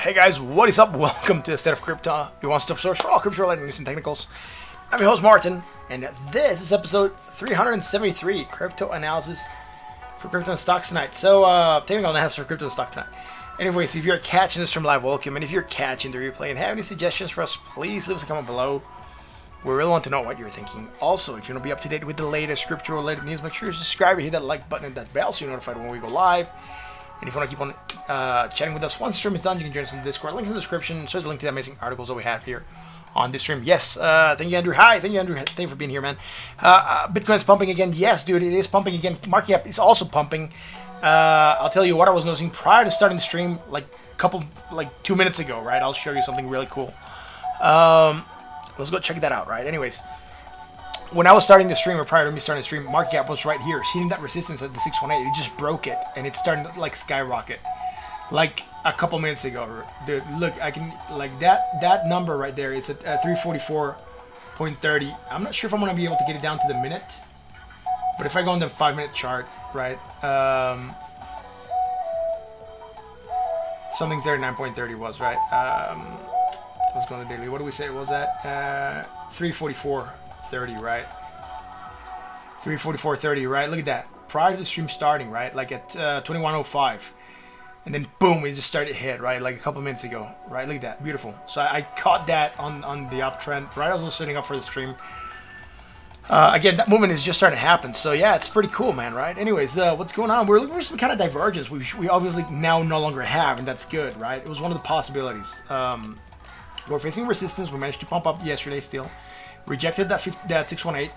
Hey guys, what is up? Welcome to the State of Crypto, your one-stop source for all crypto-related news and technicals. I'm your host Martin, and this is episode 373, Crypto Analysis for Crypto and Stocks tonight. So, technical analysis for Crypto and Stock tonight. Anyways, if you're catching this from live, welcome, and if you're catching the replay and have any suggestions for us, please leave us a comment below. We really want to know what you're thinking. Also, if you want to be up to date with the latest crypto-related news, make sure you subscribe and hit that like button and that bell so you're notified when we go live. And if you want to keep on chatting with us once the stream is done, you can join us in the Discord. Links in the description. So there's a link to the amazing articles that we have here on this stream. Yes, thank you, Andrew. Hi, thank you, Andrew. Thank you for being here, man. Bitcoin is pumping again. Yes, dude, it is pumping again. Market cap is also pumping. I'll tell you what I was noticing prior to starting the stream, like 2 minutes ago, right? I'll show you something really cool. Let's go check that out, right? Anyways, when I was starting the stream, or prior to me starting the stream, market cap was right here. Seeing that resistance at the 618, it just broke it, and it's starting to like skyrocket. Like a couple minutes ago, dude. Look, I can like that number right there is at 344.30. I'm not sure if I'm gonna be able to get it down to the minute, but if I go on the 5-minute chart, right, something 39.30 was right. Let's go on the daily. What do we say it was at? 344.30, right? 344.30, right? Look at that. Prior to the stream starting, right? Like at 21:05. And then boom, it just started to hit, right? Like a couple minutes ago, right? Look at that. Beautiful. So I caught that on the uptrend, right? I was setting up for the stream. Again, that movement is just starting to happen. So yeah, it's pretty cool, man, right? Anyways, what's going on? We're looking for some kind of divergence we obviously now no longer have, and that's good, right? It was one of the possibilities. We're facing resistance. We managed to pump up yesterday still. Rejected that 618.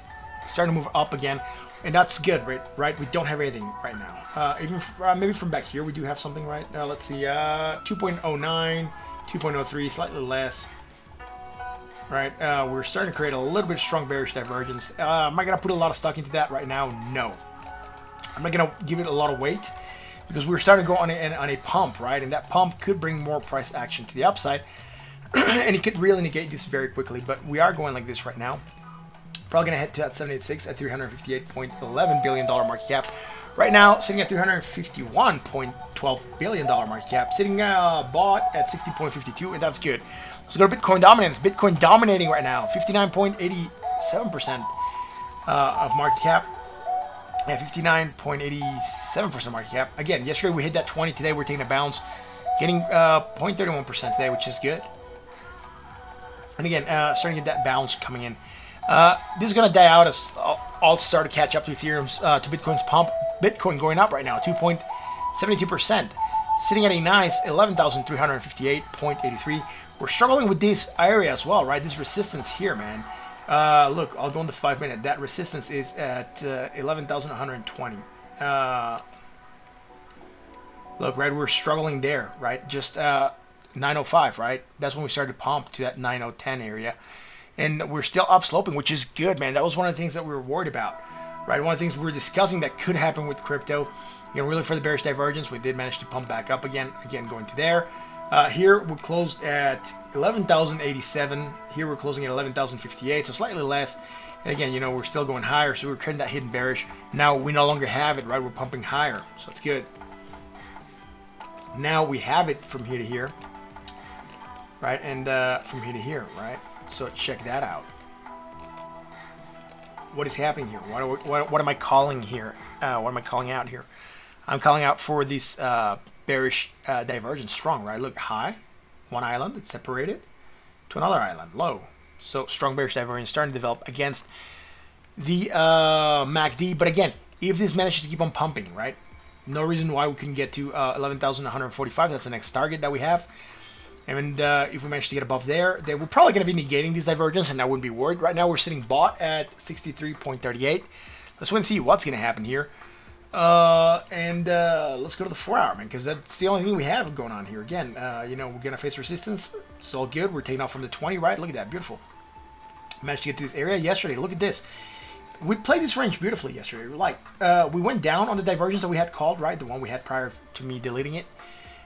Starting to move up again. And that's good, right? We don't have anything right now. Even maybe from back here we do have something, right? Let's see. 2.09, 2.03, slightly less. Right? We're starting to create a little bit of strong bearish divergence. Am I going to put a lot of stock into that right now? No. I'm not going to give it a lot of weight because we're starting to go on a pump, right? And that pump could bring more price action to the upside. And it could really negate this very quickly, but we are going like this right now. Probably going to head to that 786 at $358.11 billion market cap. Right now, sitting at $351.12 billion market cap. Sitting bought at 60.52, and that's good. Let's go to Bitcoin dominance. Bitcoin dominating right now. 59.87% of market cap. Yeah, 59.87% market cap. Again, yesterday we hit that 20. Today we're taking a bounce. Getting 0.31% today, which is good. And again, starting to get that bounce coming in. This is going to die out as all start to catch up to Ethereum's, to Bitcoin's pump. Bitcoin going up right now, 2.72%. Sitting at a nice 11,358.83. We're struggling with this area as well, right? This resistance here, man. Look, I'll go on the 5-minute. That resistance is at 11,120. Look, right, we're struggling there, right? Just 905, right? That's when we started to pump to that 9010 area. And we're still upsloping, which is good, man. That was one of the things that we were worried about, right? One of the things we were discussing that could happen with crypto. You know, really for the bearish divergence, we did manage to pump back up again going to there. Here, we closed at 11,087. Here, we're closing at 11,058, so slightly less. And again, you know, we're still going higher, so we're creating that hidden bearish. Now, we no longer have it, right? We're pumping higher, so it's good. Now, we have it from here to here, right? And from here to here, right? So check that out. What is happening here? What am I calling here? What am I calling out here? I'm calling out for this bearish divergence strong, right? Look, high, one island, it's separated to another island, low. So strong bearish divergence starting to develop against the MACD. But again, if this manages to keep on pumping, right? No reason why we couldn't get to 11,145. That's the next target that we have. And if we manage to get above there, then we're probably going to be negating this divergence, and I wouldn't be worried. Right now, we're sitting bought at 63.38. Let's wait and see what's going to happen here. Let's go to the 4-hour, man, because that's the only thing we have going on here. Again, you know, we're going to face resistance. It's all good. We're taking off from the 20, right? Look at that. Beautiful. Managed to get to this area yesterday. Look at this. We played this range beautifully yesterday. Like, we went down on the divergence that we had called, right? The one we had prior to me deleting it.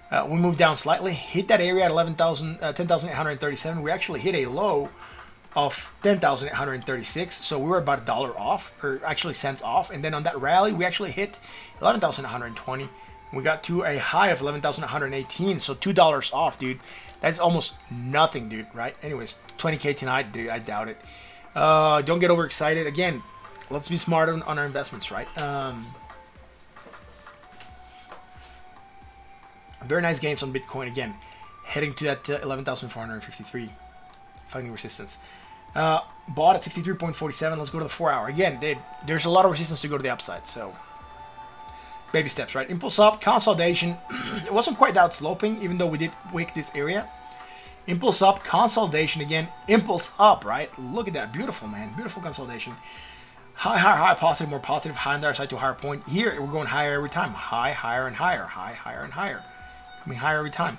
We moved down slightly, hit that area at 10,837. We actually hit a low of 10,836, so we were about $1 off, or actually cents off. And then on that rally, we actually hit 11,120. We got to a high of 11,118, so $2 off, dude. That's almost nothing, dude, right? Anyways, 20K tonight, dude, I doubt it. Don't get overexcited. Again, let's be smart on our investments, right? Very nice gains on Bitcoin again, heading to that 11,453 fighting resistance. Bought at 63.47. Let's go to the 4 hour. Again, there's a lot of resistance to go to the upside, so baby steps, right? Impulse up, consolidation. It wasn't quite that sloping, even though we did wick this area. Impulse up, consolidation again. Impulse up, right? Look at that. Beautiful, man. Beautiful consolidation. High, higher, high, positive, more positive. High on the other side to a higher point. Here, we're going higher every time. High, higher, and higher. High, higher, and higher. Coming higher every time.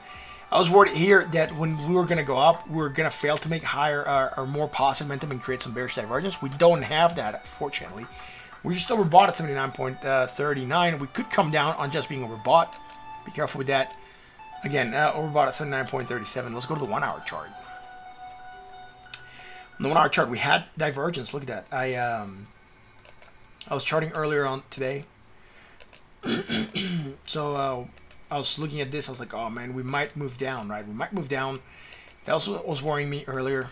I was worried here that when we were going to go up, we were going to fail to make higher or more positive momentum and create some bearish divergence. We don't have that, fortunately. We're just overbought at 79.39. We could come down on just being overbought. Be careful with that. Again, overbought at 79.37. Let's go to the 1 hour chart. On the 1 hour chart, we had divergence. Look at that. I was charting earlier on today. So I was looking at this. I was like, oh man, we might move down, right? We might move down. That was worrying me earlier.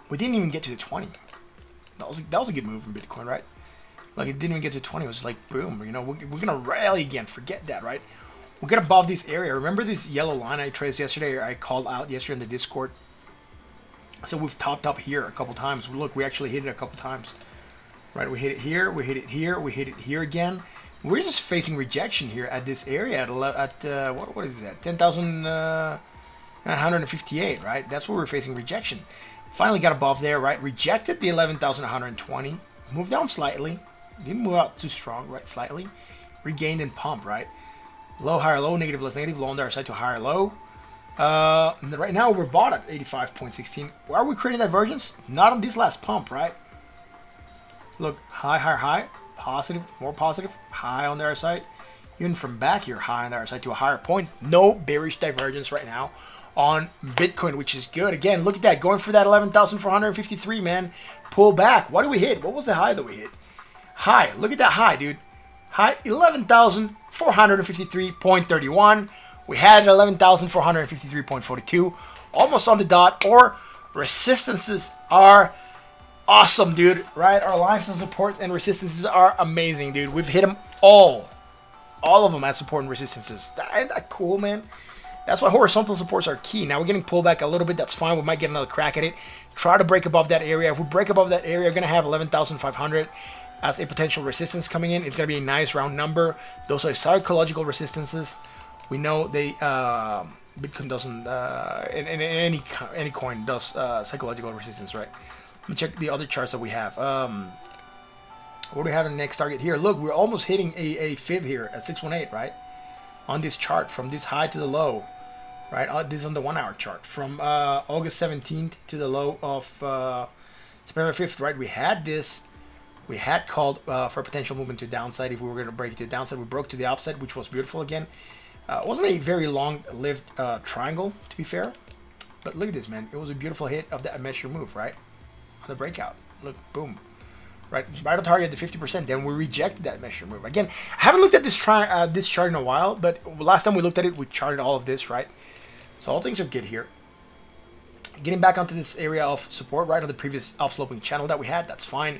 We didn't even get to the 20. That was a good move from Bitcoin, right? Like, it didn't even get to 20. It was like, boom, you know, we're going to rally again. Forget that, right? We'll get above this area. Remember this yellow line I traced yesterday, or I called out yesterday in the Discord? So we've topped up here a couple times. Look, we actually hit it a couple times. Right, we hit it here, we hit it here, we hit it here again. We're just facing rejection here at this area at what is that? 10,958, right? That's where we're facing rejection. Finally got above there, right? Rejected the 11,120. Moved down slightly. Didn't move out too strong, right? Slightly. Regained and pumped, right? Low, higher, low, negative, less negative. Low on the other side to higher, low. And right now we're bought at 85.16. Are we creating divergence? Not on this last pump, right? Look, high, higher, high. Positive, more positive. High on the other side. Even from back here, high on the other side to a higher point. No bearish divergence right now on Bitcoin, which is good. Again, look at that. Going for that 11,453, man. Pull back. What did we hit? What was the high that we hit? High. Look at that high, dude. High 11,453.31. We had 11,453.42. Almost on the dot. Or resistances are awesome, dude. Right? Our lines of support and resistances are amazing, dude. We've hit them all. All of them at support and resistances. Isn't that cool, man? That's why horizontal supports are key. Now we're getting pulled back a little bit. That's fine. We might get another crack at it. Try to break above that area. If we break above that area, we're going to have 11,500 as a potential resistance coming in. It's going to be a nice round number. Those are psychological resistances. We know they Bitcoin doesn't, any coin does psychological resistance, right? Let me check the other charts that we have. What do we have in the next target here? Look, we're almost hitting a fib here at 618, right? On this chart, from this high to the low, right? This is on the 1 hour chart. From August 17th to the low of September 5th, right? We had this. We had called for a potential movement to downside if we were going to break it to the downside. We broke to the upside, which was beautiful again. It wasn't a very long-lived triangle, to be fair. But look at this, man. It was a beautiful hit of that measure move, right? On the breakout. Look, boom. Right on target at the 50%. Then we rejected that measure move. Again, I haven't looked at this chart in a while, but last time we looked at it, we charted all of this, right? So all things are good here. Getting back onto this area of support, right, on the previous upsloping channel that we had, that's fine.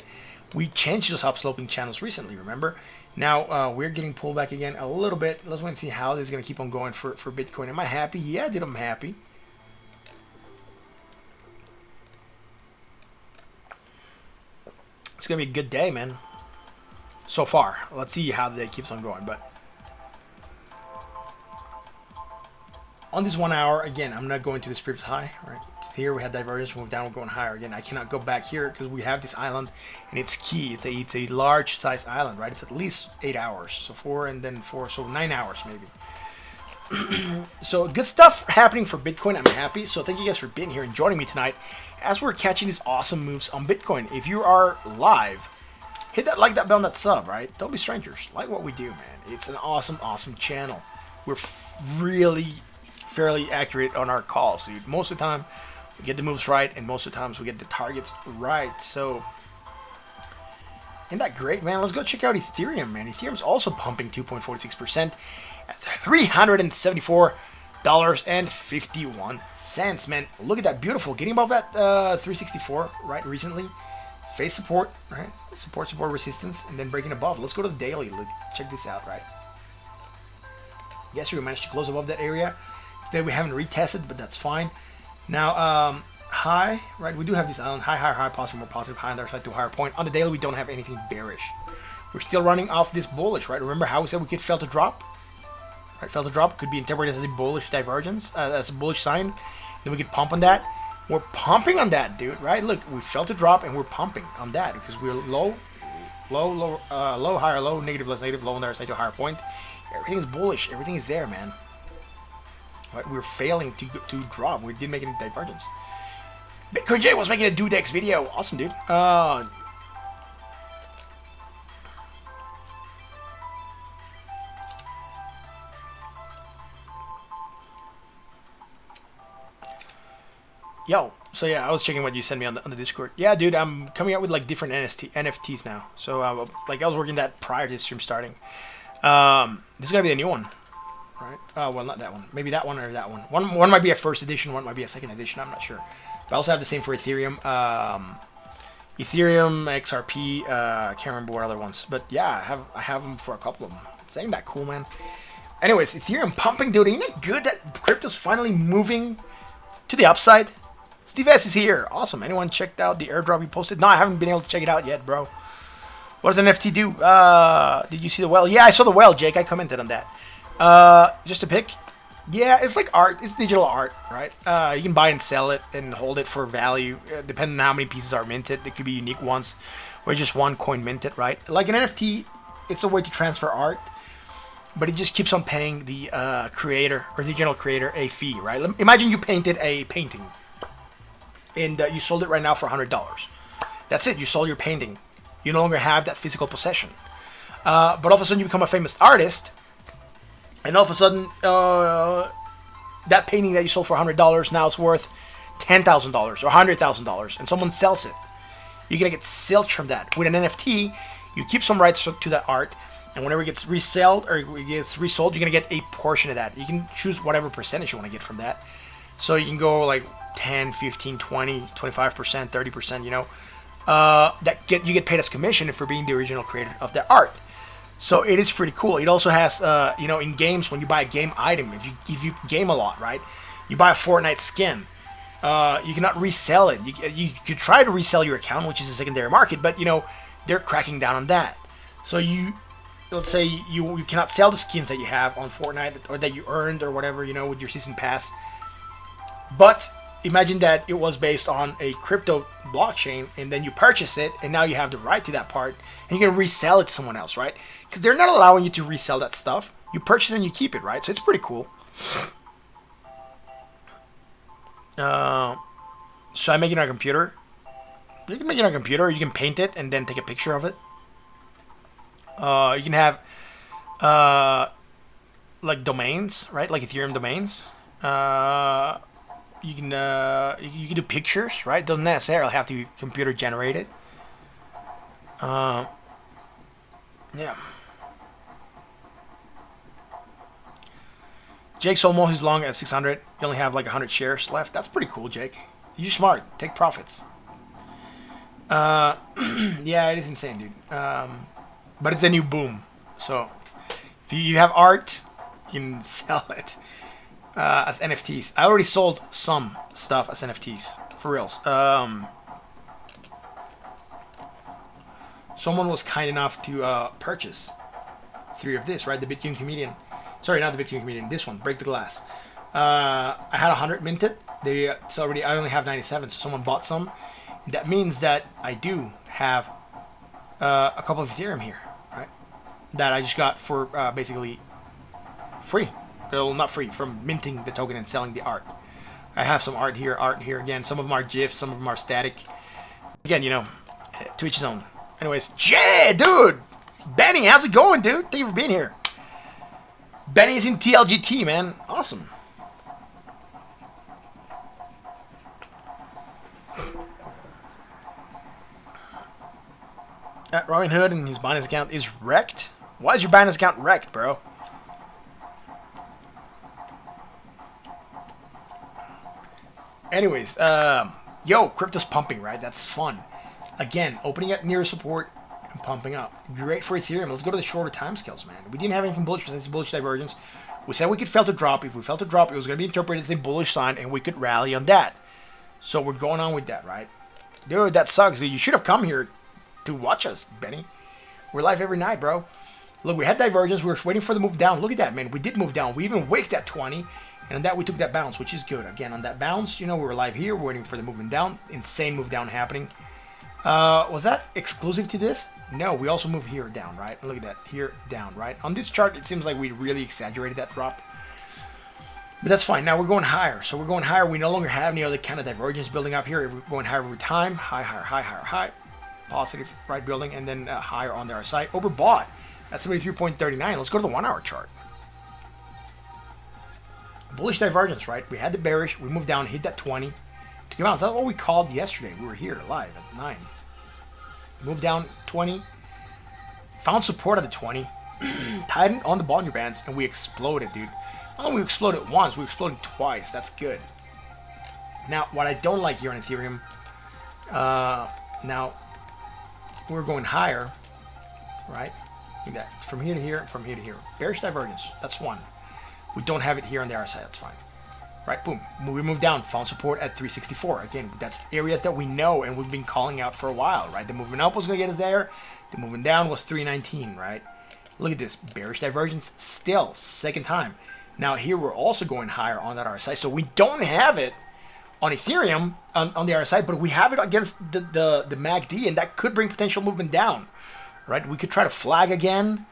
We changed those upsloping channels recently, remember? Now we're getting pulled back again a little bit. Let's wait and see how this is going to keep on going for Bitcoin. Am I happy? Yeah, dude, I'm happy. It's going to be a good day, man. So far. Let's see how the day keeps on going. But on this 1 hour, again, I'm not going to this previous high. Right here, we had divergence. We move down, we're going higher. Again, I cannot go back here because we have this island, and it's key. It's a large size island, right? It's at least 8 hours. So 4 and then 4. So 9 hours, maybe. So good stuff happening for Bitcoin. I'm happy. So thank you guys for being here and joining me tonight as we're catching these awesome moves on Bitcoin. If you are live, hit that like, that bell, and that sub, right? Don't be strangers. Like what we do, man. It's an awesome channel. We're really fairly accurate on our calls, dude. Most of the time, we get the moves right, and most of the times we get the targets right. So Isn't that great, man? Let's go check out Ethereum, man. Ethereum's also pumping 2.46% at $374.51, man. Look at that, beautiful. Getting above that 364, right, recently. Phase support, right? Support, resistance, and then breaking above. Let's go to the daily. Look, check this out, right? Yes, we managed to close above that area. Today we haven't retested, but that's fine. Now, high, right? We do have this island. High, positive, more positive, high on the other side to a higher point. On the daily, we don't have anything bearish. We're still running off this bullish, right? Remember how we said we could fail to drop? Right, fail to drop could be interpreted as a bullish divergence, as a bullish sign. Then we could pump on that. We're pumping on that, dude, right? Look, we failed to drop and we're pumping on that because we're low, higher, low, negative, less negative, low on the other side to a higher point. Everything is bullish. Everything is there, man. Right? We're failing to drop. We didn't make any divergence. Bitcoin J was making a Dudex video. Awesome, dude. Yo, so yeah, I was checking what you sent me on the Discord. Yeah, dude, I'm coming out with like different NFTs now. So like I was working that prior to the stream starting. This is gonna be a new one, right? Well, not that one. Maybe that one or that one. One might be a first edition. One might be a second edition. I'm not sure. But I also have the same for Ethereum. Ethereum, XRP. Can't remember what other ones. But yeah, I have them for a couple of them. Ain't that cool, man? Anyways, Ethereum pumping, dude. Ain't it good that crypto's finally moving to the upside? Steve S is here. Awesome. Anyone checked out the airdrop you posted? No, I haven't been able to check it out yet, bro. What does an NFT do? Did you see the whale? Yeah, I saw the whale, Jake. I commented on that. Just a pick. Yeah, it's like art. It's digital art, right? You can buy and sell it and hold it for value, depending on how many pieces are minted. It could be unique ones, or just one coin minted, right? Like an NFT, it's a way to transfer art, but it just keeps on paying the creator or the original creator a fee, right? Imagine you painted a painting, and you sold it right now for $100. That's it. You sold your painting. You no longer have that physical possession. But all of a sudden you become a famous artist, and all of a sudden that painting that you sold for $100 now is worth $10,000 or $100,000, and someone sells it. You're gonna get silch from that. With an NFT, you keep some rights to that art, and whenever it gets resold or it gets resold, you're gonna get a portion of that. You can choose whatever percentage you want to get from that. So you can go like 10, 15, 20, 25%, 30%, you know. You get paid as commission for being the original creator of the art. So it is pretty cool. It also has, you know, in games, when you buy a game item, if you game a lot, right, you buy a Fortnite skin, you cannot resell it. You could try to resell your account, which is a secondary market, but you know they're cracking down on that. So let's say you cannot sell the skins that you have on Fortnite or that you earned or whatever, you know, with your season pass. But imagine that it was based on a crypto blockchain, and then you purchase it, and now you have the right to that part, and you can resell it to someone else, right? Because they're not allowing you to resell that stuff. You purchase it and you keep it, right? So it's pretty cool. So I'm making it on a computer. You can make it on a computer, or you can paint it and then take a picture of it. You can have like domains, right? Like Ethereum domains. You can do pictures, right? Doesn't necessarily have to be computer generated. Yeah. Jake's almost as long as 600. You only have like 100 shares left. That's pretty cool, Jake. You're smart. Take profits. Yeah, it is insane, dude. But it's a new boom. So if you have art, you can sell it. As NFTs. I already sold some stuff as NFTs. For reals. Someone was kind enough to purchase 3 of this, right? The Bitcoin Comedian. Sorry, not the Bitcoin Comedian. This one, Break the Glass. I had 100 minted. I only have 97, so someone bought some. That means that I do have a couple of Ethereum here, right? That I just got for basically free. Well, not free, from minting the token and selling the art. I have some art here again. Some of them are GIFs, some of them are static. Again, you know, to each his own. Anyways, yeah, dude! Benny, how's it going, dude? Thank you for being here. Benny's in TLGT, man. Awesome. At Robinhood and his Binance account is wrecked. Why is your Binance account wrecked, bro? Anyways, yo, crypto's pumping, right? That's fun. Again, opening at near support and pumping up. Great for Ethereum. Let's go to the shorter timescales, man. We didn't have anything bullish for this bullish divergence. We said we could fail to drop. If we fail to drop, it was going to be interpreted as a bullish sign, and we could rally on that. So we're going on with that, right? Dude, that sucks. You should have come here to watch us, Benny. We're live every night, bro. Look, we had divergence. We were waiting for the move down. Look at that, man. We did move down. We even wicked at 20. And on that, we took that bounce, which is good. Again, on that bounce, you know, we were live here. We're waiting for the movement down. Insane move down happening. Was that exclusive to this? No, we also moved here down, right? Look at that. Here, down, right? On this chart, it seems like we really exaggerated that drop. But that's fine. Now we're going higher. So we're going higher. We no longer have any other kind of divergence building up here. We're going higher every time. High, higher, high, higher, high. Positive, right, building. And then higher on the other side. Overbought. That's 73.39. Let's go to the 1 hour chart. Bullish divergence, right? We had the bearish. We moved down, hit that 20. To come out. That's what we called yesterday. We were here live at 9. Moved down 20. Found support at the 20. Tightened on the Bollinger Bands. And we exploded, dude. Not only we exploded once, we exploded twice. That's good. Now, what I don't like here on Ethereum, now we're going higher, right? Look at that. From here to here, from here to here. Bearish divergence. That's one. We don't have it here on the RSI. That's fine. Right, boom. We moved down. Found support at 364. Again, that's areas that we know and we've been calling out for a while, right? The movement up was going to get us there. The movement down was 319, right? Look at this. Bearish divergence still. Second time. Now here we're also going higher on that RSI. So we don't have it on Ethereum on the RSI, but we have it against the MACD, and that could bring potential movement down, right? We could try to flag again,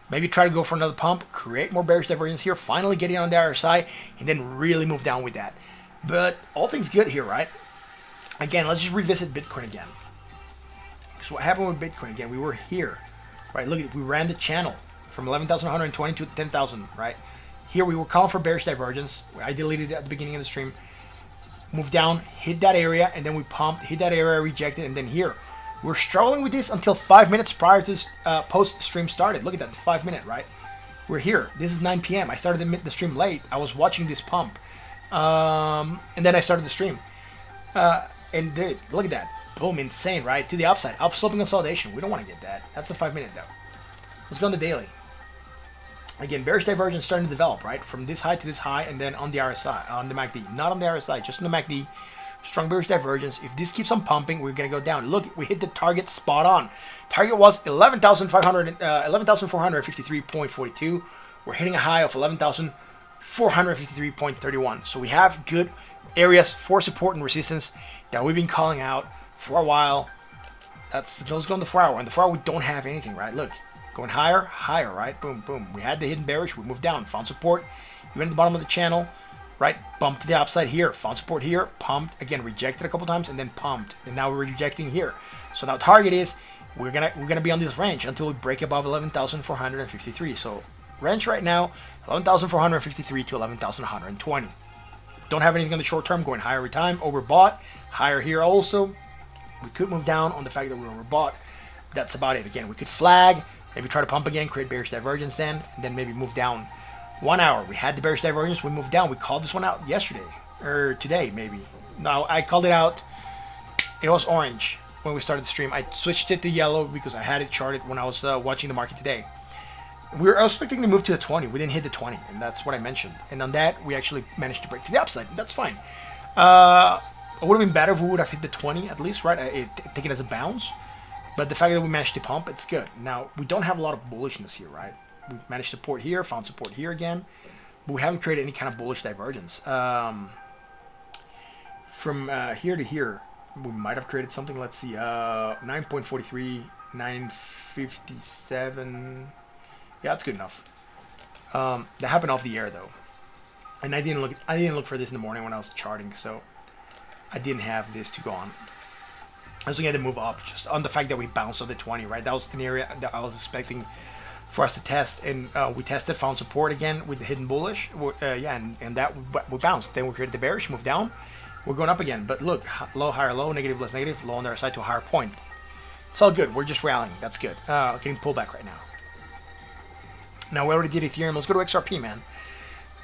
maybe try to go for another pump, create more bearish divergence here, finally getting on the RSI, and then really move down with that. But all things good here, right? Again, let's just revisit Bitcoin again. So what happened with Bitcoin again? We were here, right? Look, we ran the channel from 11,120 to 10,000, right? Here we were calling for bearish divergence. I deleted it at the beginning of the stream. Moved down, hit that area, and then we pumped, hit that area, rejected, and then here. We're struggling with this until 5 minutes prior to post-stream started. Look at that, the 5 minute, right? We're here. This is 9 p.m. I started the stream late. I was watching this pump. And then I started the stream. And dude, look at that. Boom, insane, right? To the upside. Upsloping consolidation. We don't want to get that. That's the 5 minute, though. Let's go on the daily. Again, bearish divergence starting to develop, right? From this high to this high, and then on the RSI, on the MACD. Not on the RSI, just on the MACD. Strong bearish divergence. If this keeps on pumping, we're going to go down. Look, we hit the target spot on. Target was 11,453.42. We're hitting a high of 11,453.31. So we have good areas for support and resistance that we've been calling out for a while. Let's go on the 4 hour. On the 4 hour, we don't have anything, right? Look. Going higher, higher, right? Boom, boom. We had the hidden bearish. We moved down. Found support. We went at the bottom of the channel, right? Bumped to the upside here. Found support here. Pumped. Again, rejected a couple times and then pumped. And now we're rejecting here. So now target is we're gonna be on this range until we break above 11,453. So range right now 11,453 to 11,120. Don't have anything on the short term. Going higher every time. Overbought. Higher here also. We could move down on the fact that we're overbought. That's about it. Again, we could flag. Maybe try to pump again, create bearish divergence then, and then maybe move down 1 hour. We had the bearish divergence, we moved down. We called this one out yesterday, or today maybe. No, I called it out. It was orange when we started the stream. I switched it to yellow because I had it charted when I was watching the market today. I was expecting to move to the 20. We didn't hit the 20, and that's what I mentioned. And on that, we actually managed to break to the upside. That's fine. It would have been better if we would have hit the 20 at least, right? Take it as a bounce. But the fact that we managed to pump, it's good. Now, we don't have a lot of bullishness here, right? We managed support here, found support here again. But we haven't created any kind of bullish divergence. From here to here, we might have created something. Let's see. 9.43, 9.57. Yeah, that's good enough. That happened off the air, though. And I didn't look for this in the morning when I was charting, so I didn't have this to go on. I was looking at the move up, just on the fact that we bounced off the 20, right? That was an area that I was expecting for us to test, and we tested, found support again with the hidden bullish. Yeah, and that we bounced. Then we created the bearish, moved down. We're going up again, but look, low, higher, low, negative, less negative, low on the other side to a higher point. It's all good. We're just rallying. That's good. Getting pullback right now. Now, we already did Ethereum. Let's go to XRP, man.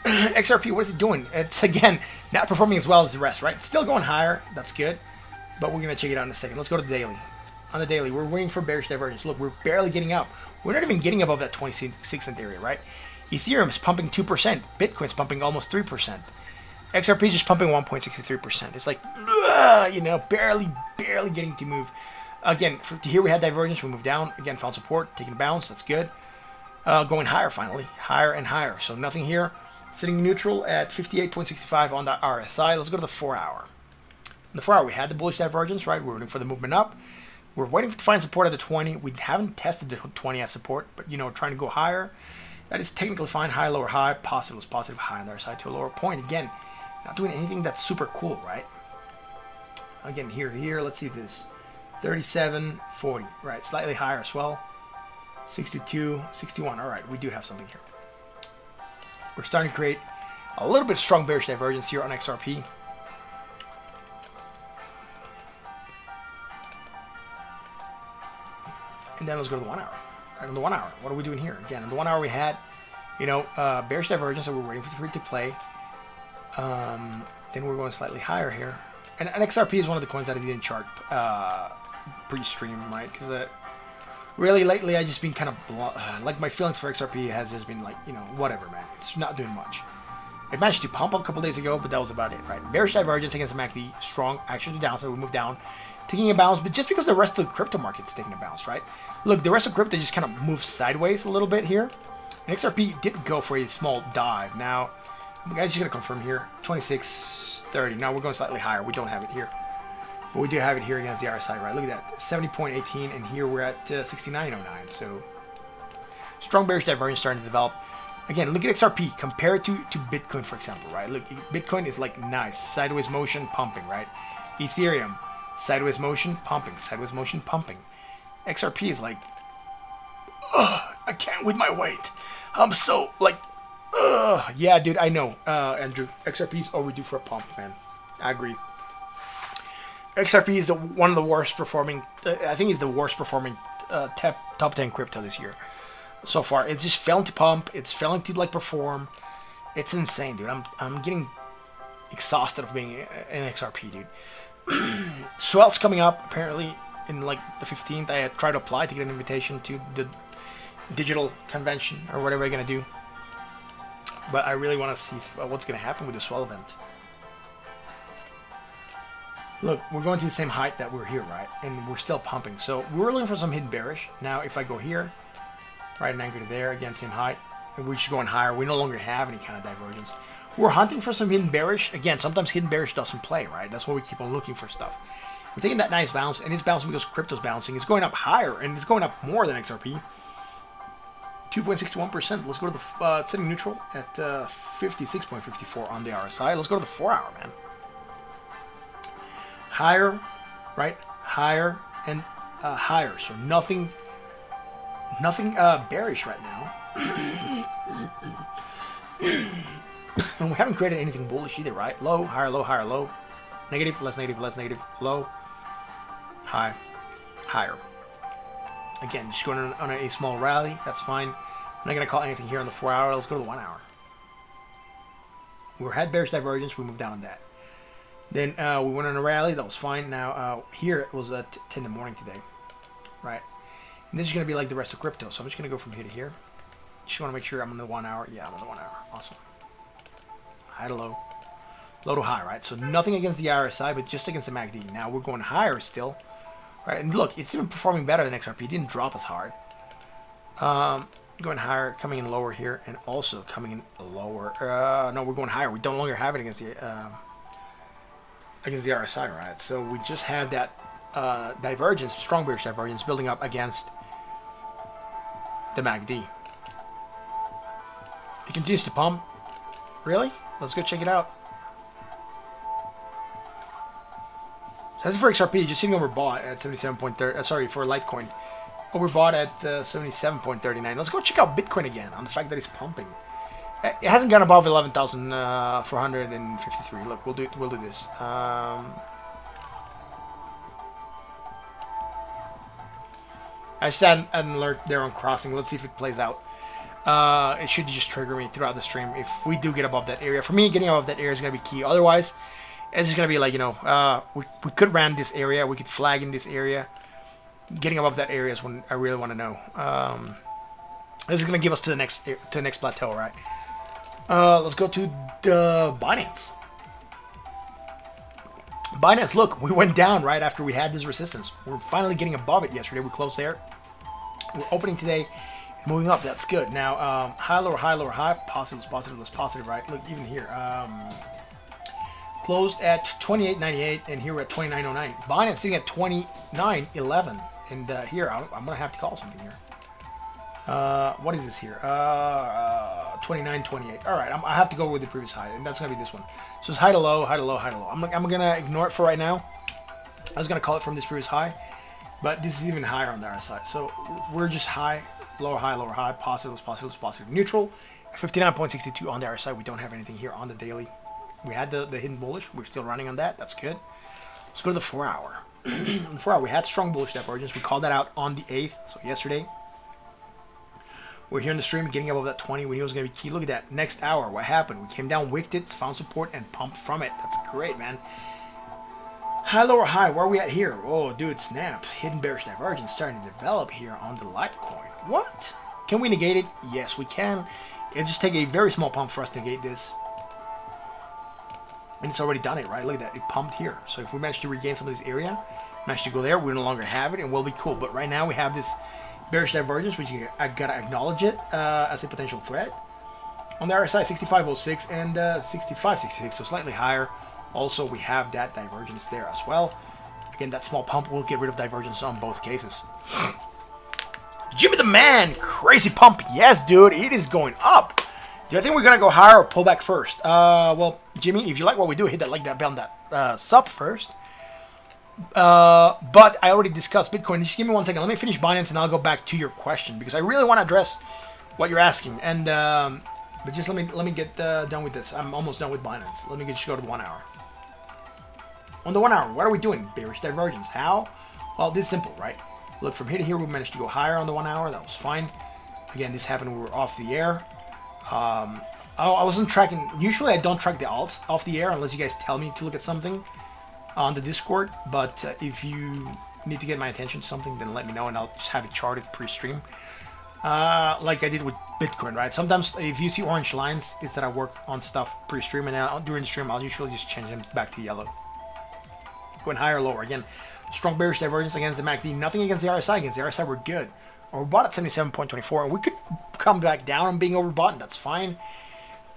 XRP, what is it doing? It's, again, not performing as well as the rest, right? It's still going higher. That's good. But we're going to check it out in a second. Let's go to the daily. On the daily, we're waiting for bearish divergence. Look, we're barely getting up. We're not even getting above that 26 cent area, right? Ethereum's pumping 2%. Bitcoin's pumping almost 3%. XRP's just pumping 1.63%. It's like, you know, barely getting to move. Again, here we had divergence. We moved down. Again, found support, taking a bounce. That's good. Going higher finally. Higher and higher. So nothing here. Sitting neutral at 58.65 on the RSI. Let's go to the 4 hour. In the 4 hour, we had the bullish divergence, right? We're waiting for the movement up. We're waiting to find support at the 20. We haven't tested the 20 as support, but, you know, trying to go higher. That is technically fine. High, lower, high. Positive is positive. High on the RSI to a lower point. Again, not doing anything that's super cool, right? Again, here. Let's see this. 37.40, right? Slightly higher as well. 62, 61. All right, we do have something here. We're starting to create a little bit of strong bearish divergence here on XRP. And then let's go to the 1 hour. Right, on the 1 hour, what are we doing here? Again, on the 1 hour we had, you know, bearish divergence, so we're waiting for it to play. Then we're going slightly higher here. And XRP is one of the coins that I didn't chart pre-stream, right? Because really lately I just been kind of like my feelings for XRP has just been like, you know, whatever, man. It's not doing much. It managed to pump a couple days ago, but that was about it, right? Bearish divergence against the MACD, strong action to down, so we moved down, taking a bounce, but just because the rest of the crypto market's taking a bounce, right? Look, the rest of crypto just kind of moved sideways a little bit here. And XRP did go for a small dive. Now, I'm just going to confirm here, 26.30. Now we're going slightly higher. We don't have it here. But we do have it here against the RSI, right? Look at that, 70.18, and here we're at 69.09. So, strong bearish divergence starting to develop. Again, look at XRP. Compare it to Bitcoin, for example, right? Look, Bitcoin is like nice. Sideways motion, pumping, right? Ethereum, sideways motion, pumping. Sideways motion, pumping. XRP is like, I can't with my weight. I'm so, like, yeah, dude, I know, Andrew. XRP is overdue for a pump, man. I agree. XRP is one of the worst performing, I think it's the worst performing top 10 crypto this year. So far, it's just failing to pump. It's failing to like perform. It's insane, dude. I'm getting exhausted of being an XRP, dude. Swell's coming up apparently in like the 15th. I tried to apply to get an invitation to the digital convention or whatever I'm gonna do. But I really want to see what's gonna happen with the Swell event. Look, we're going to the same height that we're here, right? And we're still pumping. So we're looking for some hidden bearish. Now, if I go here. Right, and anchor to there, again, same height. And we're just going higher. We no longer have any kind of divergence. We're hunting for some hidden bearish. Again, sometimes hidden bearish doesn't play, right? That's why we keep on looking for stuff. We're taking that nice bounce, and it's bouncing because crypto's bouncing. It's going up higher, and it's going up more than XRP. 2.61%. Let's go to the sitting neutral at 56.54 on the RSI. Let's go to the 4 hour, man. Higher, right? Higher and higher. So nothing bearish right now. And we haven't created anything bullish either, right? Low, higher, low, higher, low. Negative, less negative, less negative, low, high, higher. Again, just going on a small rally. That's fine. I'm not going to call anything here on the 4 hour. Let's go to the 1 hour. We had bearish divergence. We moved down on that. Then we went on a rally. That was fine. Now, here it was at 10 in the morning today, right? And this is going to be like the rest of crypto. So I'm just going to go from here to here. Just want to make sure I'm on the 1 hour. Yeah, I'm on the 1 hour. Awesome. High to low. Low to high, right? So nothing against the RSI, but just against the MACD. Now we're going higher still. Right? And look, it's even performing better than XRP. It didn't drop as hard. Going higher, coming in lower here, and also coming in lower. No, we're going higher. We no longer have it against the RSI, right? So we just have that divergence, strong bearish divergence, building up against the MACD. It continues to pump. Really? Let's go check it out. So that's for XRP, just sitting overbought at 77.30. Sorry, for Litecoin, overbought at 77.39. Let's go check out Bitcoin again on the fact that it's pumping. It hasn't gone above 11,453. Look, we'll do this. I set an alert there on crossing. Let's see if it plays out. It should just trigger me throughout the stream if we do get above that area. For me, getting above that area is going to be key. Otherwise, it's just going to be like, we could ran this area. We could flag in this area. Getting above that area is when I really want to know. This is going to give us to the next plateau, right? Let's go to the Binance. Binance, look, we went down right after we had this resistance. We're finally getting above it yesterday. We closed there. We're opening today, moving up. That's good. Now, high, lower, high, lower, high. Positive, positive, positive, right? Look, even here. Closed at 28.98, and here we're at 29.09. Binance sitting at 29.11. And here, I'm going to have to call something here. What is this here? 29.28. All right, I have to go with the previous high, and that's going to be this one. So it's high to low, high to low, high to low. I'm going to ignore it for right now. I was going to call it from this previous high, but this is even higher on the other side. So we're just high, lower, positives, positives, positive, neutral. 59.62 on the other side. We don't have anything here on the daily. We had the hidden bullish. We're still running on that. That's good. Let's go to the 4 hour. On the 4 hour, we had strong bullish divergence. We called that out on the 8th, so yesterday. We're here in the stream, getting above that 20. We knew it was going to be key. Look at that. Next hour, what happened? We came down, wicked it, found support, and pumped from it. That's great, man. High, lower, high. Where are we at here? Oh, dude, snap. Hidden bearish divergence starting to develop here on the Litecoin. What? Can we negate it? Yes, we can. It'll just take a very small pump for us to negate this. And it's already done it, right? Look at that. It pumped here. So if we manage to regain some of this area, manage to go there, we no longer have it, and we'll be cool. But right now, we have this bearish divergence, which I gotta acknowledge it as a potential threat. On the RSI, 65.06 and 65.66, so slightly higher. Also, we have that divergence there as well. Again, that small pump will get rid of divergence on both cases. Jimmy the Man, crazy pump. Yes, dude, it is going up. Do I think we're gonna go higher or pull back first? Well, Jimmy, if you like what we do, hit that like that bell on that sub first. But I already discussed Bitcoin. Just give me 1 second. Let me finish Binance, and I'll go back to your question because I really want to address what you're asking. And but just let me get done with this. I'm almost done with Binance. Let me just go to the 1 hour. On the 1 hour, what are we doing? Bearish divergence. How? Well, this is simple, right? Look, from here to here, we managed to go higher on the 1 hour. That was fine. Again, this happened when we were off the air. I wasn't tracking. Usually, I don't track the alts off the air unless you guys tell me to look at something on the Discord, but if you need to get my attention to something, then let me know and I'll just have it charted pre-stream, like I did with Bitcoin, right? Sometimes if you see orange lines, it's that I work on stuff pre-stream, and during the stream I'll usually just change them back to yellow. Going higher or lower. Again, strong bearish divergence against the MACD, nothing against the RSI. Against the RSI, we're good. Or we're bought at 77.24, and we could come back down on being overbought, and that's fine.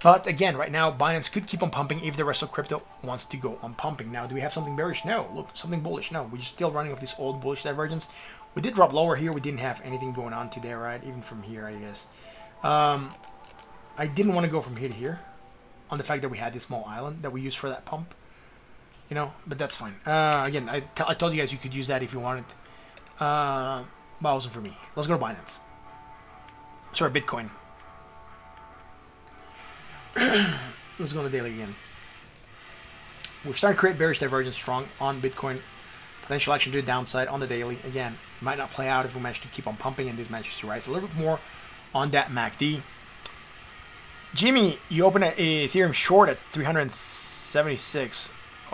But again, right now, Binance could keep on pumping if the rest of crypto wants to go on pumping. Now, do we have something bearish? No. Look, something bullish? No. We're just still running off this old bullish divergence. We did drop lower here. We didn't have anything going on today, right? Even from here, I guess. I didn't want to go from here to here on the fact that we had this small island that we used for that pump. You know, but that's fine. Again, I told you guys you could use that if you wanted. But it wasn't for me. Let's go to Binance. Sorry, Bitcoin. Let's go on the daily again. We're starting to create bearish divergence strong on Bitcoin. Potential action to the downside on the daily. Again, it might not play out if we manage to keep on pumping and this manages to rise a little bit more on that MACD. Jimmy, you open an Ethereum short at 376.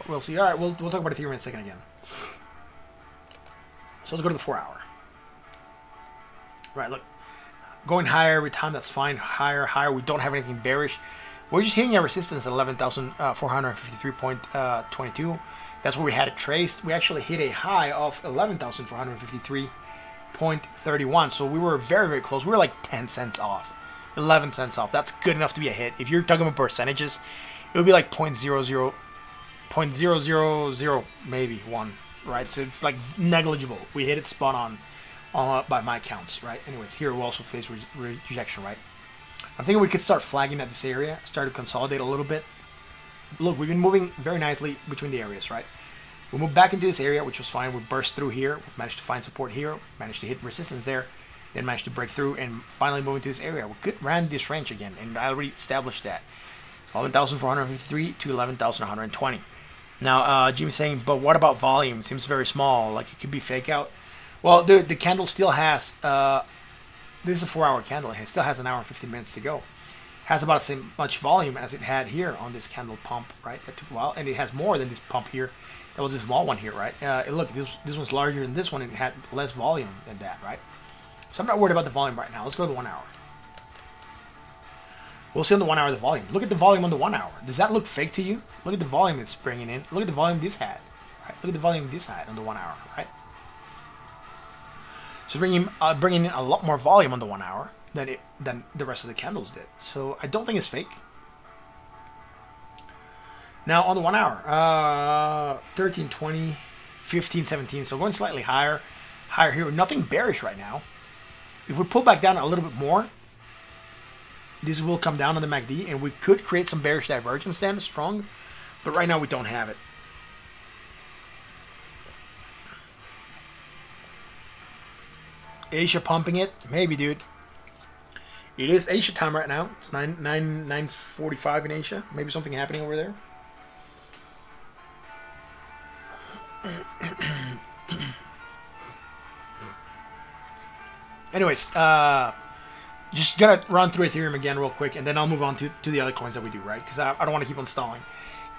We'll see. All right, we'll talk about Ethereum in a second again. So let's go to the 4 hour. Right, look. Going higher every time, that's fine. Higher, higher. We don't have anything bearish. We're just hitting our resistance at 11,453.22. That's where we had it traced. We actually hit a high of 11,453.31. So we were very, very close. We were like 10 cents off, 11 cents off. That's good enough to be a hit. If you're talking about percentages, it would be like 0.00 maybe 1, right? So it's like negligible. We hit it spot on. By my counts, right? Anyways, here we'll also face rejection, right? I'm thinking we could start flagging at this area, start to consolidate a little bit. Look, we've been moving very nicely between the areas, right? We moved back into this area, which was fine. We burst through here, we managed to find support here, managed to hit resistance there, then managed to break through and finally move into this area. We could run this range again, and I already established that. 11,453 to 11,120. Now, Jim's saying, but what about volume? It seems very small, like it could be fake out. Well, the candle still has. This is a 4-hour candle. It still has an hour and 15 minutes to go. Has about the same much volume as it had here on this candle pump, right? That took a while, and it has more than this pump here. That was a small one here, right? Look, this one's larger than this one, and it had less volume than that, right? So I'm not worried about the volume right now. Let's go to the 1 hour. We'll see on the 1 hour the volume. Look at the volume on the 1 hour. Does that look fake to you? Look at the volume it's bringing in. Look at the volume this had. Right? Look at the volume this had on the 1 hour, right? So bringing in a lot more volume on the 1 hour than the rest of the candles did. So I don't think it's fake. Now on the 1 hour, 13, 20, 15, 17. So going slightly higher here. Nothing bearish right now. If we pull back down a little bit more, this will come down on the MACD, and we could create some bearish divergence then, strong. But right now we don't have it. Asia pumping it? Maybe, dude. It is Asia time right now. It's 9:45 in Asia. Maybe something happening over there. Anyways, just gonna run through Ethereum again real quick, and then I'll move on to the other coins that we do, right? Because I don't want to keep on stalling.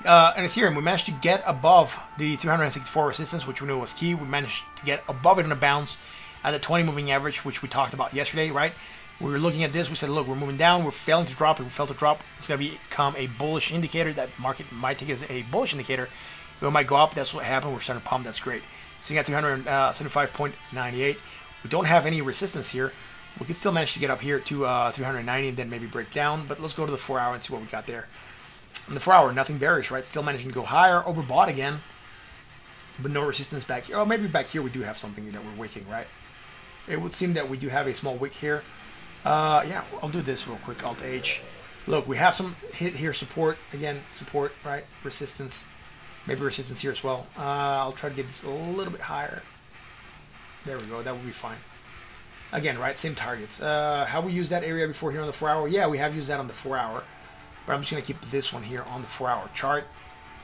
In Ethereum, we managed to get above the 364 resistance, which we knew was key. We managed to get above it in a bounce at the 20 moving average, which we talked about yesterday, right? We were looking at this. We said, look, we're moving down. We're failing to drop. If we fail to drop, it's going to become a bullish indicator. That market might take as a bullish indicator. It might go up. That's what happened. We're starting to pump. That's great. So you got 375.98. We don't have any resistance here. We could still manage to get up here to 390 and then maybe break down. But let's go to the 4 hour and see what we got there. In the 4 hour, nothing bearish, right? Still managing to go higher. Overbought again. But no resistance back here. Oh, maybe back here we do have something that we're wicking, right? It would seem that we do have a small wick here. Yeah, I'll do this real quick. Alt H. Look, we have some hit here. Support. Again, support, right? Resistance. Maybe resistance here as well. I'll try to get this a little bit higher. There we go. That will be fine. Again, right? Same targets. Have we used that area before here on the 4 hour? Yeah, we have used that on the 4 hour. But I'm just going to keep this one here on the 4 hour chart.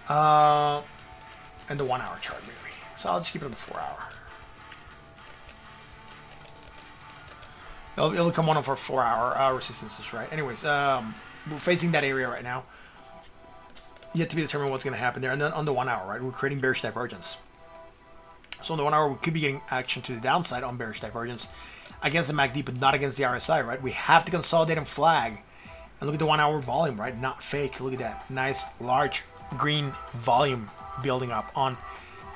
And the 1 hour chart, maybe. So I'll just keep it on the 4 hour. It'll become one of our 4 hour resistances, right? Anyways, we're facing that area right now. Yet to be determined what's going to happen there. And then on the 1 hour, right, we're creating bearish divergence. So on the 1 hour, we could be getting action to the downside on bearish divergence against the MACD, but not against the RSI, right? We have to consolidate and flag. And look at the 1 hour volume, right? Not fake. Look at that. Nice, large green volume building up on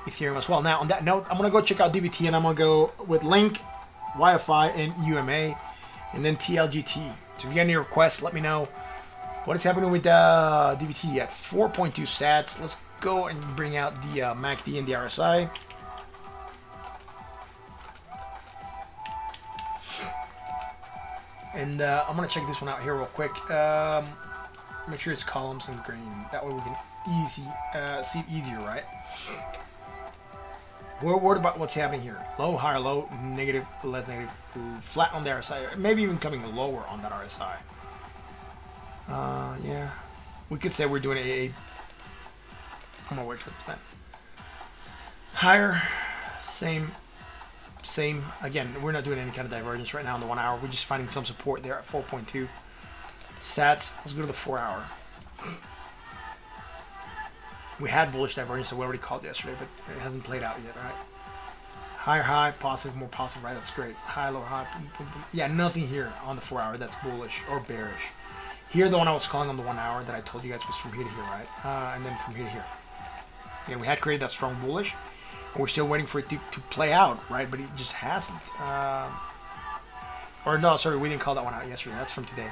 Ethereum as well. Now, on that note, I'm going to go check out DBT, and I'm going to go with Link, YFI, and UMA, and then TLGT. So if you got any requests, let me know. What is happening with DBT at 4.2 sats? Let's go and bring out the MACD and the RSI. And I'm going to check this one out here real quick. Make sure it's columns and green. That way we can see it easier, right? We're worried about what's happening here. Low, higher, low, negative, less negative, flat on the RSI. Maybe even coming lower on that RSI. Yeah. We could say we're doing I'm going to wait for this, man. Higher, same. Again, we're not doing any kind of divergence right now in the 1 hour. We're just finding some support there at 4.2 sats. Let's go to the 4 hour. We had bullish divergence that we already called yesterday, but it hasn't played out yet, right? Higher, high, positive, more positive, right? That's great. High, low, high. Boom, boom, boom. Yeah, nothing here on the 4 hour that's bullish or bearish. Here, the one I was calling on the 1 hour that I told you guys was from here to here, right? And then from here to here. Yeah, we had created that strong bullish. And we're still waiting for it to play out, right? But it just hasn't. Or no, sorry, we didn't call that one out yesterday. That's from today.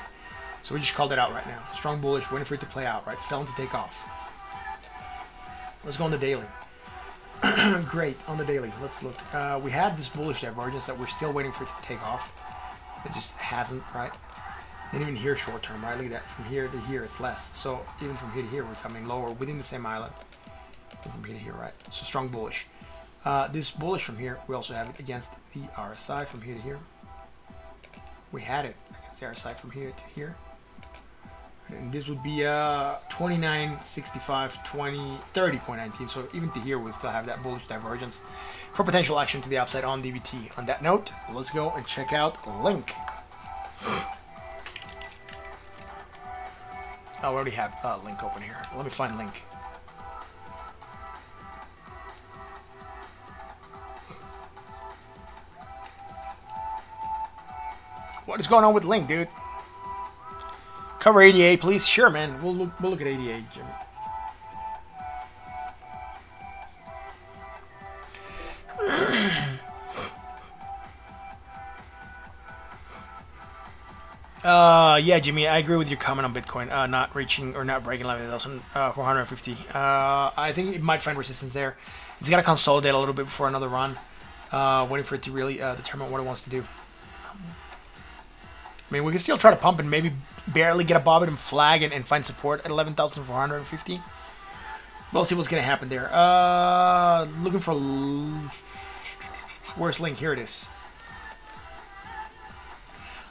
So we just called it out right now. Strong bullish, waiting for it to play out, right? Failing to take off. Let's go on the daily. Great, on the daily. Let's look. We had this bullish divergence that we're still waiting for it to take off. It just hasn't, right? And even here short term, right? Look at that. From here to here, it's less. So even from here to here, we're coming lower within the same island. And from here to here, right? So strong bullish. This bullish from here, we also have it against the RSI from here to here. We had it against the RSI from here to here. And this would be 29, 65, 20, 30.19. So even to here, we still have that bullish divergence for potential action to the upside on DVT. On that note, let's go and check out Link. Oh, we already have Link open here. Let me find Link. What is going on with Link, dude? Cover 88, please. Sure, man. We'll look at 88, Jimmy. Yeah, Jimmy, I agree with your comment on Bitcoin not reaching or not breaking 11,450. I think it might find resistance there. It's got to consolidate a little bit before another run, waiting for it to really determine what it wants to do. I mean, we can still try to pump and maybe barely get above it and flag and find support at 11,450. We'll see what's going to happen there. Looking for... Where's Link? Here it is.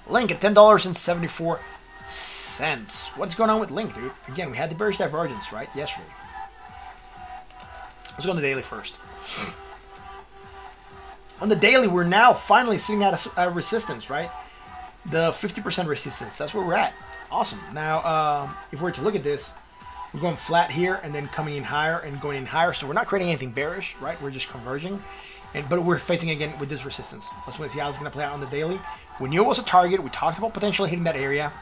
Link at $10.74. What's going on with Link, dude? Again, we had the bearish divergence, right? Yesterday. Let's go on the daily first. On the daily, we're now finally sitting at a resistance, right? The 50% resistance. That's where we're at. Awesome. Now, if we were to look at this, we're going flat here and then coming in higher and going in higher. So we're not creating anything bearish, right? We're just converging. But we're facing again with this resistance. Let's see how it's going to play out on the daily. We knew it was a target. We talked about potentially hitting that area.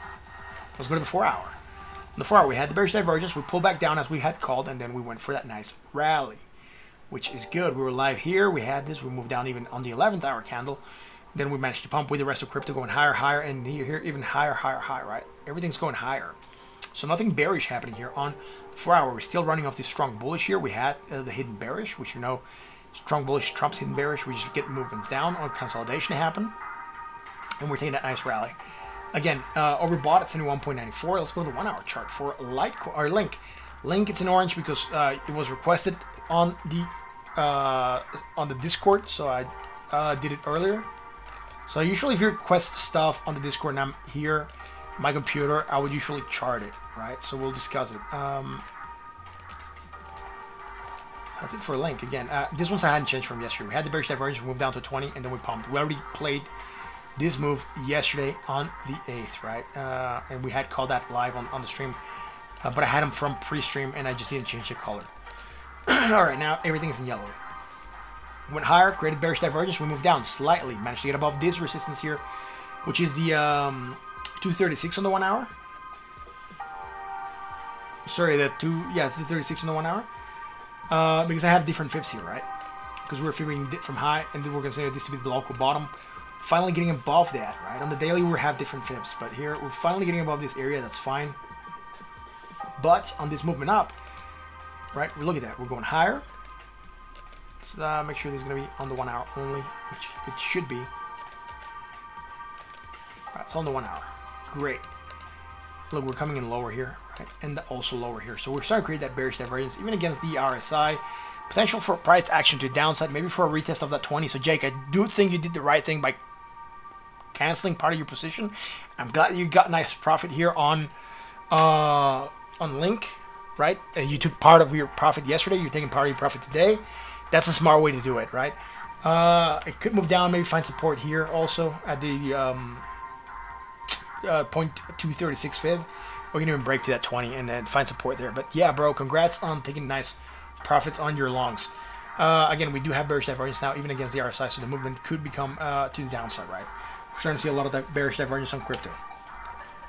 Let's go to the 4 hour. On the 4 hour, we had the bearish divergence. We pulled back down as we had called, and then we went for that nice rally, which is good. We were live here. We had this. We moved down even on the 11th hour candle. Then we managed to pump with the rest of crypto going higher, and here even higher, right? Everything's going higher. So nothing bearish happening here on the 4 hour. We're still running off this strong bullish here. We had the hidden bearish, which you know, strong bullish trumps hidden bearish. We just get movements down or consolidation happen, and we're taking that nice rally. Again, overbought at 71.94. Let's go to the 1 hour chart for Litecoin or Link. Link, it's in orange because it was requested on the Discord, so I did it earlier. So usually if you request stuff on the Discord and I'm here, my computer, I would usually chart it, right? So we'll discuss it. That's it for Link. Again, this one's I hadn't changed from yesterday. We had the bearish divergence, we moved down to 20, and then we pumped. We already played this move yesterday on the 8th, right? And we had called that live on the stream. But I had them from pre-stream, and I just didn't change the color. All right, now everything is in yellow. Went higher, created bearish divergence. We moved down slightly. Managed to get above this resistance here, which is the 236 on the 1 hour. Sorry, the 236 on the 1 hour. Because I have different fibs here, right? Because we're fibbing from high, and we're considering this to be the local bottom. Finally getting above that, right? On the daily, we have different fibs, but here we're finally getting above this area. That's fine. But on this movement up, right? Look at that. We're going higher. Let's make sure this is going to be on the 1 hour only, which it should be. All right, it's on the 1 hour. Great. Look, we're coming in lower here, right? And also lower here. So we're starting to create that bearish divergence, even against the RSI. Potential for price action to the downside, maybe for a retest of that 20. So, Jake, I do think you did the right thing by canceling part of your position. I'm glad you got nice profit here on Link, right? You took part of your profit yesterday. You're taking part of your profit today. That's a smart way to do it, right? It could move down, maybe find support here also at the 0.236 fib. Or you can even break to that 20 and then find support there. But yeah, bro, congrats on taking nice profits on your longs. Again, we do have bearish divergence now, even against the RSI, so the movement could become to the downside, right? We're starting to see a lot of that bearish divergence on crypto.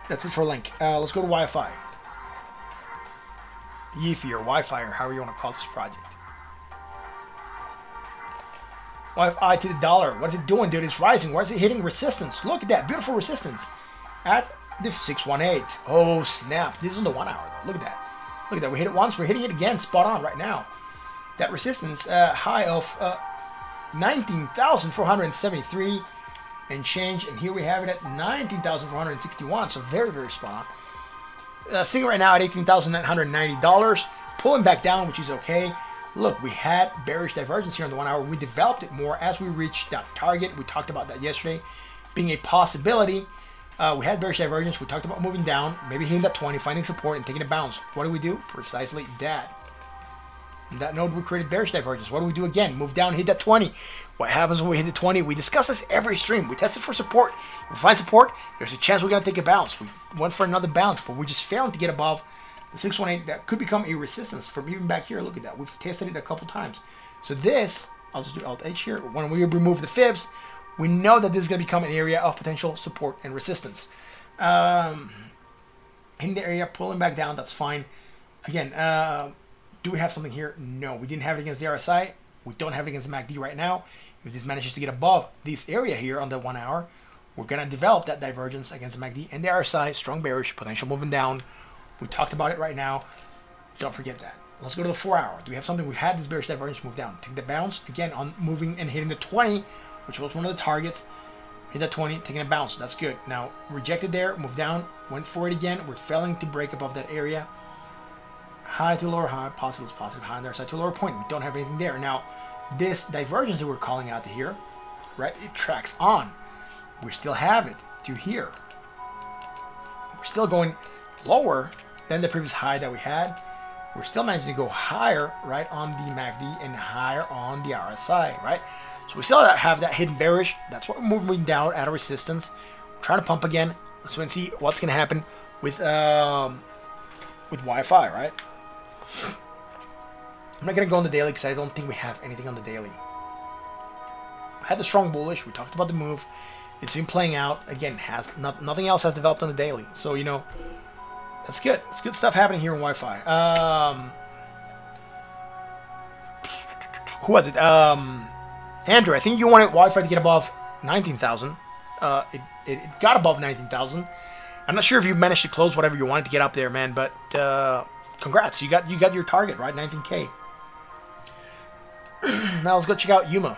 That's it for Link. Let's go to Wi-Fi. Yeefi or Wi-Fi, or however you want to call this project. Wi-Fi to the dollar. What is it doing, dude? It's rising. Why is it hitting resistance? Look at that. Beautiful resistance at the 618. Oh, snap. This is on the 1 hour, though. Look at that. Look at that. We hit it once. We're hitting it again. Spot on right now. That resistance high of 19,473 and change. And here we have it at 19,461. So very, very spot on. Sitting right now at $18,990. Pulling back down, which is okay. Look, we had bearish divergence here on the 1 hour. We developed it more as we reached that target. We talked about that yesterday being a possibility We had bearish divergence. We talked about moving down, maybe hitting that 20, finding support, and taking a bounce. What do we do? Precisely that. In that node, we created bearish divergence. What do we do again? Move down, hit that 20. What happens when we hit the 20? We discuss this every stream. We test it for support. If we find support, there's a chance we're going to take a bounce. We went for another bounce, but we just failed to get above the 618. That could become a resistance from even back here. Look at that. We've tested it a couple times. So this, I'll just do Alt-H here. When we remove the fibs, we know that this is going to become an area of potential support and resistance. In the area, pulling back down, that's fine. Again, do we have something here? No, we didn't have it against the RSI. We don't have it against the MACD right now. If this manages to get above this area here on the 1 hour, we're going to develop that divergence against the MACD and the RSI. Strong bearish, potential moving down. We talked about it right now. Don't forget that. Let's go to the 4 hour. Do we have something? We had this bearish divergence move down. Take the bounce, again, on moving and hitting the 20, which was one of the targets. Hit that 20, taking a bounce. That's good. Now, rejected there, moved down, went for it again. We're failing to break above that area. High to lower high, positive is positive, high on the other side to lower point. We don't have anything there. Now, this divergence that we're calling out to here, right, it tracks on. We still have it to here. We're still going lower than the previous high that we had. We're still managing to go higher, right, on the MACD and higher on the RSI, right? So we still have that hidden bearish. That's what we're moving down at a resistance. We're trying to pump again. Let's wait and see what's going to happen with Wi-Fi, right? I'm not going to go on the daily because I don't think we have anything on the daily. I had the strong bullish. We talked about the move. It's been playing out. Again, nothing else has developed on the daily. So, you know, that's good. It's good stuff happening here in Wi-Fi. Who was it? Andrew, I think you wanted Wi-Fi to get above 19,000. It got above 19,000. I'm not sure if you managed to close whatever you wanted to get up there, man. But congrats, you got your target, right? 19K. Now let's go check out Yuma.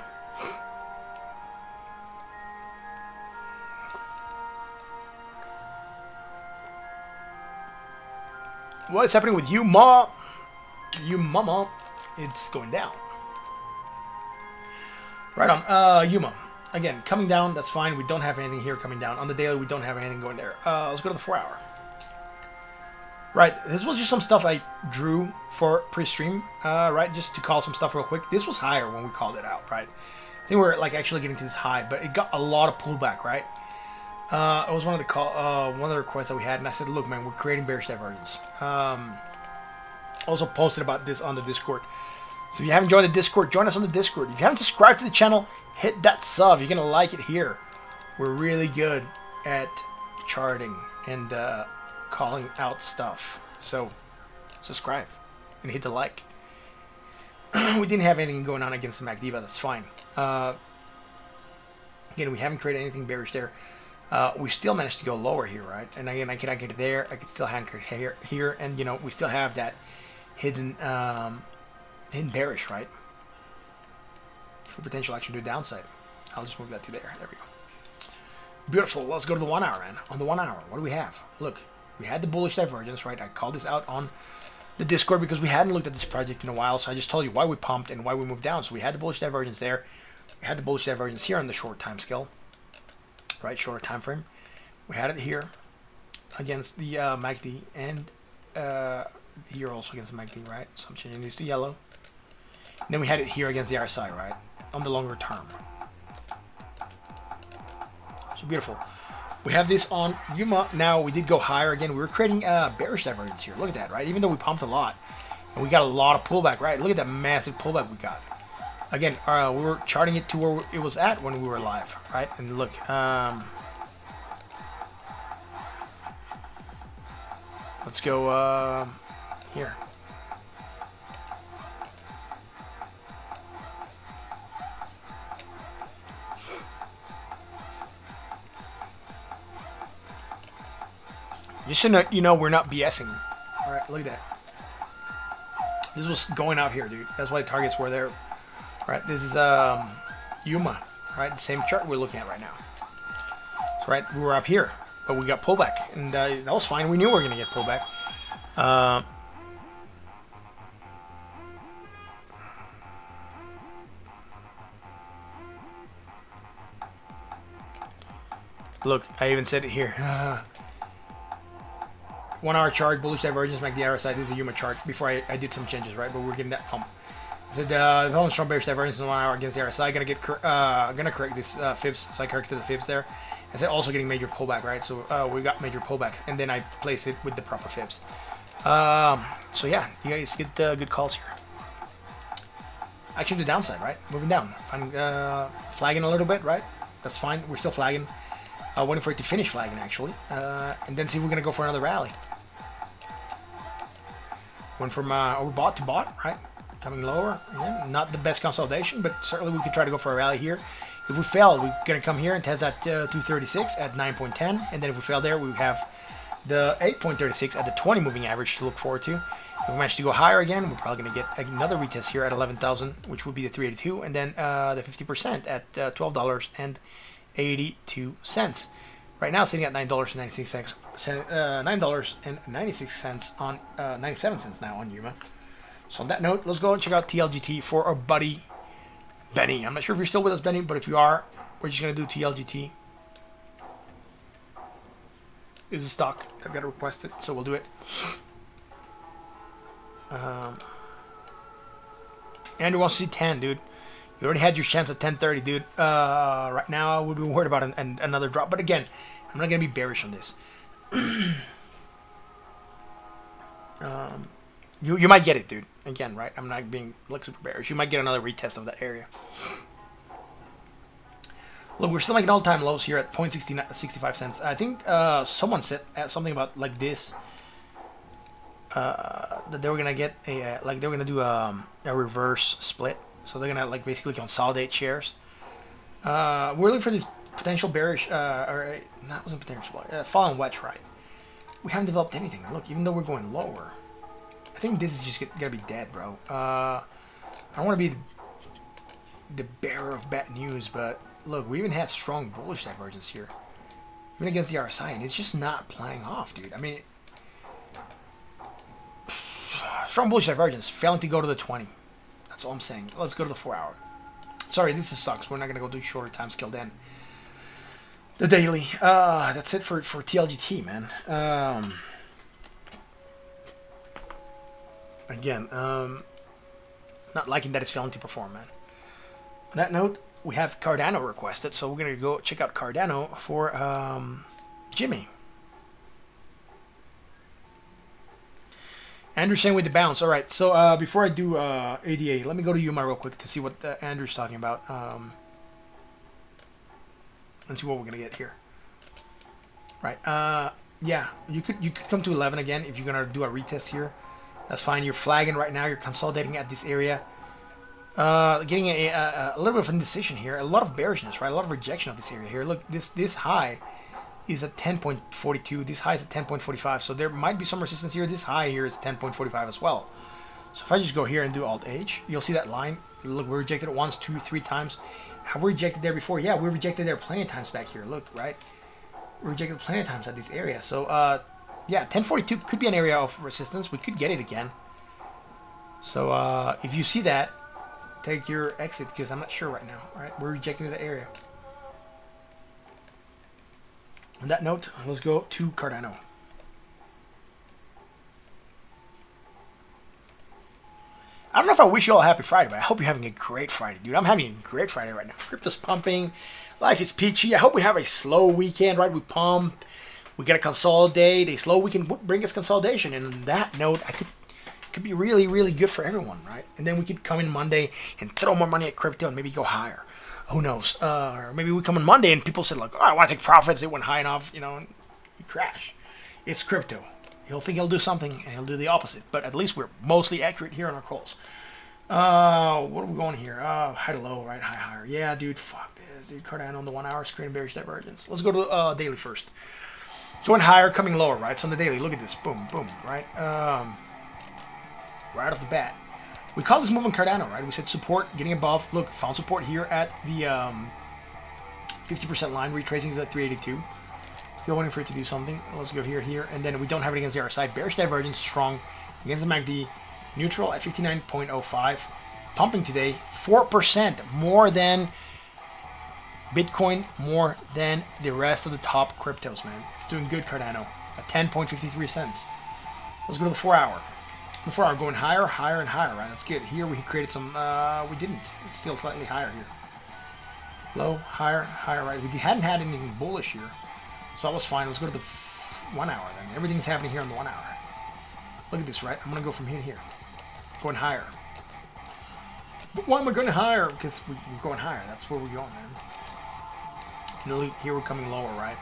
What is happening with Yuma? Yuma, it's going down. Right on. Yuma. Again, coming down, that's fine. We don't have anything here coming down. On the daily, we don't have anything going there. Let's go to the 4 hour. Right, this was just some stuff I drew for pre-stream, right, just to call some stuff real quick. This was higher when we called it out, right? I think we're like actually getting to this high, but it got a lot of pullback, right? It was one of the requests that we had, and I said, look, man, we're creating bearish divergence. Also posted about this on the Discord. So if you haven't joined the Discord, join us on the Discord. If you haven't subscribed to the channel, hit that sub. You're going to like it here. We're really good at charting and calling out stuff. So subscribe and hit the like. We didn't have anything going on against the MACD, but that's fine. Again, we haven't created anything bearish there. We still managed to go lower here, right? And again, I can anchor there. I can still anchor here, and you know, we still have that hidden bearish, right? For potential action to the downside. I'll just move that to there. There we go. Beautiful. Let's go to the 1 hour, man. On the 1 hour, what do we have? Look, we had the bullish divergence, right? I called this out on the Discord because we hadn't looked at this project in a while, so I just told you why we pumped and why we moved down. So we had the bullish divergence there. We had the bullish divergence here on the short time scale, right? Shorter time frame. We had it here against the MACD and here also against the MACD, right? So I'm changing these to yellow. And then we had it here against the RSI, right? On the longer term. So beautiful. We have this on Yuma. Now we did go higher again. We were creating bearish divergence here. Look at that, right? Even though we pumped a lot, and we got a lot of pullback, right? Look at that massive pullback we got. Again, we were charting it to where it was at when we were live, right? And look, let's go here. Just so you know, we're not BSing. All right, look at that. This was going out here, dude. That's why the targets were there. All right, this is Yuma, right? The same chart we're looking at right now. So, right, we were up here, but we got pullback, and that was fine. We knew we were gonna get pullback. Look, I even said it here. 1 hour chart, bullish divergence, MACD RSI. This is a Yuma chart before I did some changes, right? But we're getting that pump. I said developing strong bearish divergence in 1 hour against the RSI. Gonna correct this fibs, so I corrected the fibs there. I said also getting major pullback, right? So we got major pullbacks, and then I place it with the proper fibs. So yeah, you guys get good calls here. Actually, the downside, right? Moving down. I'm flagging a little bit, right? That's fine. We're still flagging. Waiting for it to finish flagging, actually. And then see if we're going to go for another rally. Went from overbought to bought, right? Coming lower. Yeah, not the best consolidation, but certainly we could try to go for a rally here. If we fail, we're going to come here and test that 236 at 9.10. And then if we fail there, we have the 8.36 at the 20 moving average to look forward to. If we manage to go higher again, we're probably going to get another retest here at 11,000, which would be the 382, and then the 50% at $12.82. Right now, sitting at $9.96, $9.96 on 97 cents now on Yuma. So on that note, let's go and check out TLGT for our buddy Benny. I'm not sure if you're still with us, Benny, but if you are, we're just going to do TLGT. Is a stock. I've got to request it, so we'll do it. Andrew wants to see 10, dude. You already had your chance at 10:30, dude. Right now, I would be worried about another drop. But again, I'm not going to be bearish on this. You might get it, dude. Again, right? I'm not being like super bearish. You might get another retest of that area. Look, we're still making all-time lows here at 0.65 cents. I think someone said something about like this. That they were gonna get a like they were gonna do a reverse split, so they're gonna like basically consolidate shares. We're looking for this potential bearish or not wasn't potential fallen wedge, right? We haven't developed anything. Look, even though we're going lower, I think this is just gonna be dead, bro. I don't want to be the bearer of bad news, but look, we even had strong bullish divergence here, even against the RSI, and it's just not playing off, dude. I mean. Strong bullish divergence, failing to go to the 20. That's all I'm saying. Let's go to the 4 hour. Sorry, this sucks. We're not gonna go do shorter time scale then. The daily. That's it for TLGT, man. Again, not liking that it's failing to perform, man. On that note, we have Cardano requested, so we're gonna go check out Cardano for Jimmy. Andrew's saying with the bounce. All right, so before I do ADA, let me go to Yuma real quick to see what Andrew's talking about. Let's see what we're gonna get here. Right. Yeah, you could come to 11 again if you're gonna do a retest here. That's fine. You're flagging right now. You're consolidating at this area. Getting a little bit of indecision here. A lot of bearishness, right? A lot of rejection of this area here. Look, this high is at 10.42. This high is at 10.45. So there might be some resistance here. This high here is 10.45 as well. So if I just go here and do Alt H, you'll see that line. Look, we rejected it once, 2, 3 times. Have we rejected there before? Yeah, we rejected there plenty of times back here. Look, right? We rejected plenty of times at this area. So yeah, 1042 could be an area of resistance. We could get it again. So if you see that, take your exit because I'm not sure right now. All right, we're rejecting the area. On that note, let's go to Cardano. I don't know if I wish you all a happy Friday, but I hope you're having a great Friday, dude. I'm having a great Friday right now. Crypto's pumping. Life is peachy. I hope we have a slow weekend, right? We pumped. We got to consolidate. A slow weekend would bring us consolidation. And on that note, it could be really, really good for everyone, right? And then we could come in Monday and throw more money at crypto and maybe go higher. Who knows? Or maybe we come on Monday and people said, like, oh, I want to take profits. It went high enough, you know, and you crash. It's crypto. He'll think he'll do something and he'll do the opposite. But at least we're mostly accurate here on our calls. What are we going here? High to low, right? High, higher. Yeah, dude, fuck this. Dude, Cardano on the 1 hour, screen bearish divergence. Let's go to daily first. Going higher, coming lower, right? So on the daily, look at this. Boom, boom, right? Right off the bat. We call this move on Cardano, right? We said support, getting above. Look, found support here at the 50% line, retracing to 382. Still waiting for it to do something. Let's go here, and then we don't have it against the RSI. Bearish divergence, strong against the MACD. Neutral at 59.05. Pumping today, 4% more than Bitcoin more than the rest of the top cryptos, man. It's doing good, Cardano, at 10.53 cents. Let's go to the 4 hour. The 4 hour going higher, higher, and higher, right? That's good. Here we created some, we didn't. It's still slightly higher here. Low, higher, higher, right? We hadn't had anything bullish here. So that was fine. Let's go to the 1 hour then. Everything's happening here on the 1 hour. Look at this, right? I'm going to go from here to here. Going higher. But why am I going higher? Because we're going higher. That's where we're going, man. And here we're coming lower, right?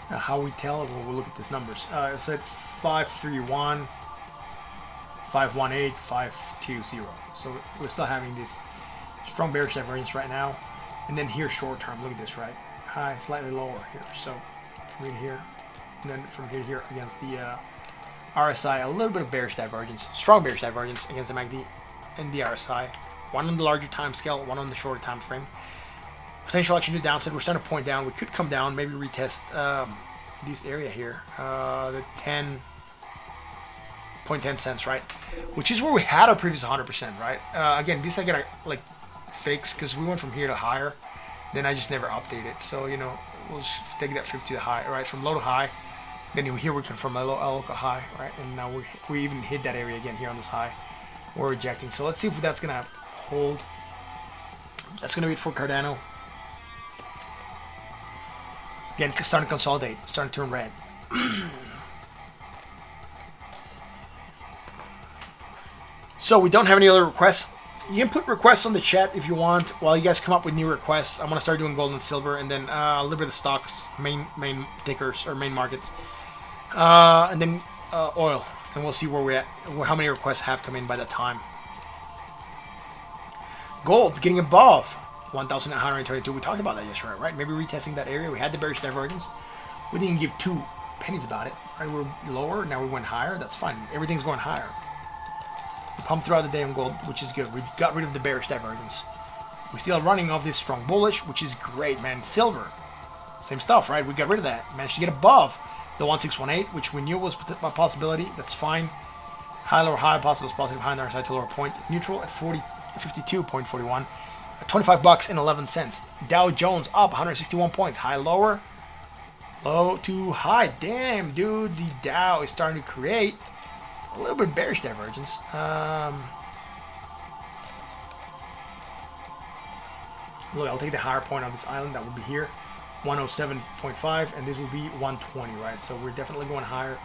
Now, how we tell? Well, we'll look at these numbers. It said 531, 518, 520. So we're still having this strong bearish divergence right now. And then here, short term. Look at this, right? High, slightly lower here. So from here to here, and then from here to here against the RSI, a little bit of bearish divergence, strong bearish divergence against the MACD and the RSI. One on the larger time scale, one on the shorter time frame. Potential action to the downside. We're starting to point down. We could come down, maybe retest this area here, the 10.10 cents, right? Which is where we had our previous 100%, right? Again, this I gotta like fix because we went from here to higher. Then I just never update it. So you know, we'll just take that 50 to high, right? From low to high. Then here we confirm a local high, right? And now we even hit that area again here on this high. We're rejecting. So let's see if that's gonna hold. That's gonna be it for Cardano. Again, starting to consolidate, starting to turn red. So we don't have any other requests. You can put requests on the chat if you want. While you guys come up with new requests, I'm gonna start doing gold and silver, and then a little bit of stocks, main tickers or main markets, and then oil, and we'll see where we're at, how many requests have come in by that time. Gold getting above 1,922. We talked about that yesterday, right? Maybe retesting that area. We had the bearish divergence. We didn't give 2 pennies about it. Right? We were lower. Now we went higher. That's fine. Everything's going higher. We pumped throughout the day on gold, which is good. We got rid of the bearish divergence. We're still running off this strong bullish, which is great, man. Silver, same stuff, right? We got rid of that. Managed to get above the 1618, which we knew was a possibility. That's fine. High, lower, high, possible, positive, high, on our side to lower point. Neutral at 52.41. $25 and 11 cents. Dow Jones up 161 points. High, lower, low to high. Damn, dude, the Dow is starting to create a little bit bearish divergence. Look, I'll take the higher point on this island. That would be here, 107.5, and this will be 120, right? So we're definitely going higher.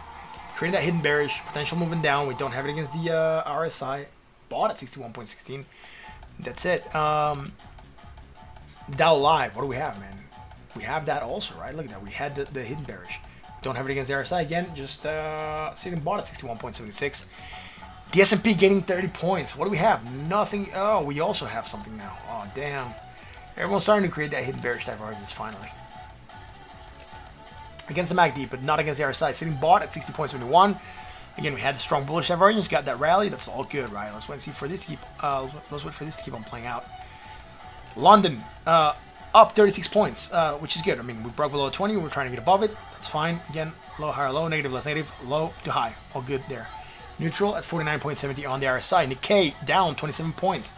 Creating that hidden bearish potential moving down. We don't have it against the RSI. Bought at 61.16. That's it. Dow Live. What do we have, man? We have that also, right? Look at that. We had the hidden bearish. Don't have it against the RSI again. Just sitting bought at 61.76. The S&P gaining 30 points. What do we have? Nothing. Oh, we also have something now. Oh, damn. Everyone's starting to create that hidden bearish divergence finally. Against the MACD, but not against the RSI. Sitting bought at 60.71. Again, we had the strong bullish divergence, got that rally. That's all good, right? Let's wait and see for this to keep. Let's wait for this to keep on playing out. London up 36 points, which is good. I mean, we broke below 20. We're trying to get above it. That's fine. Again, low, higher, low, negative, less negative, low to high. All good there. Neutral at 49.70 on the RSI. Nikkei down 27 points.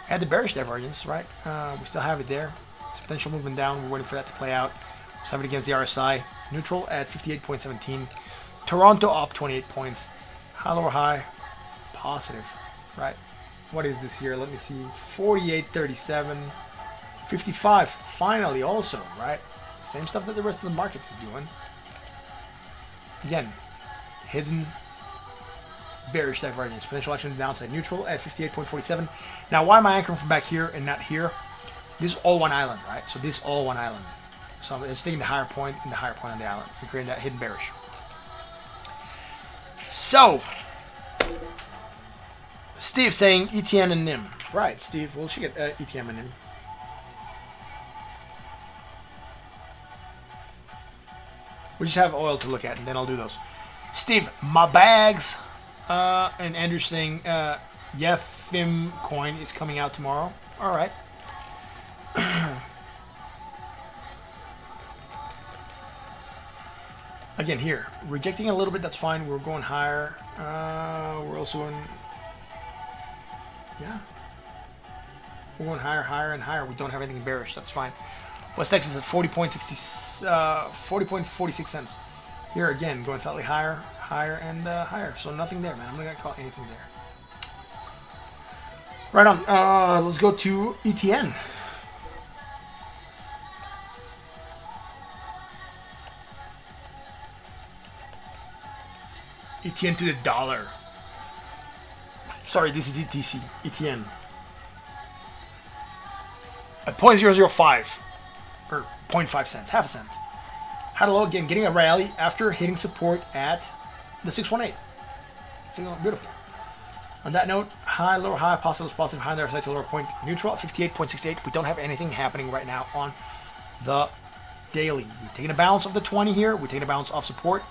Had the bearish divergence, right? We still have it there. It's potential movement down. We're waiting for that to play out. Let's have it against the RSI. Neutral at 58.17. Toronto up 28 points. High, lower, high. Positive, right? What is this here? Let me see. 48.37. 55. Finally, also, right? Same stuff that the rest of the markets is doing. Again, hidden bearish divergence. Potential action to the downside. Neutral at 58.47. Now, why am I anchoring from back here and not here? This is all one island, right? So this is all one island. So I'm just taking the higher point and the higher point on the island and creating that hidden bearish. So, Steve saying ETN and NIM. Right, Steve. We'll check ETN and NIM. We just have oil to look at, and then I'll do those. Steve, my bags. And Andrew saying Yefim coin is coming out tomorrow. All right. Again, here, rejecting a little bit, that's fine. We're going higher. We're also in, yeah. We're going higher, higher, and higher. We don't have anything bearish. That's fine. West Texas at 40.46 cents. Here again, going slightly higher, higher, and higher. So nothing there, man. I'm not gonna call anything there. Right on. Let's go to ETN. ETN to the dollar. Sorry, this is ETC. ETN. At 0.005 or 0.5 cents, half a cent. Had a low again, getting a rally after hitting support at the 618. So beautiful. On that note, high, lower, high, positive, positive, high on the other side to lower point, neutral at 58.68. We don't have anything happening right now on the daily. We're taking a bounce of the 20 here. We're taking a bounce off support.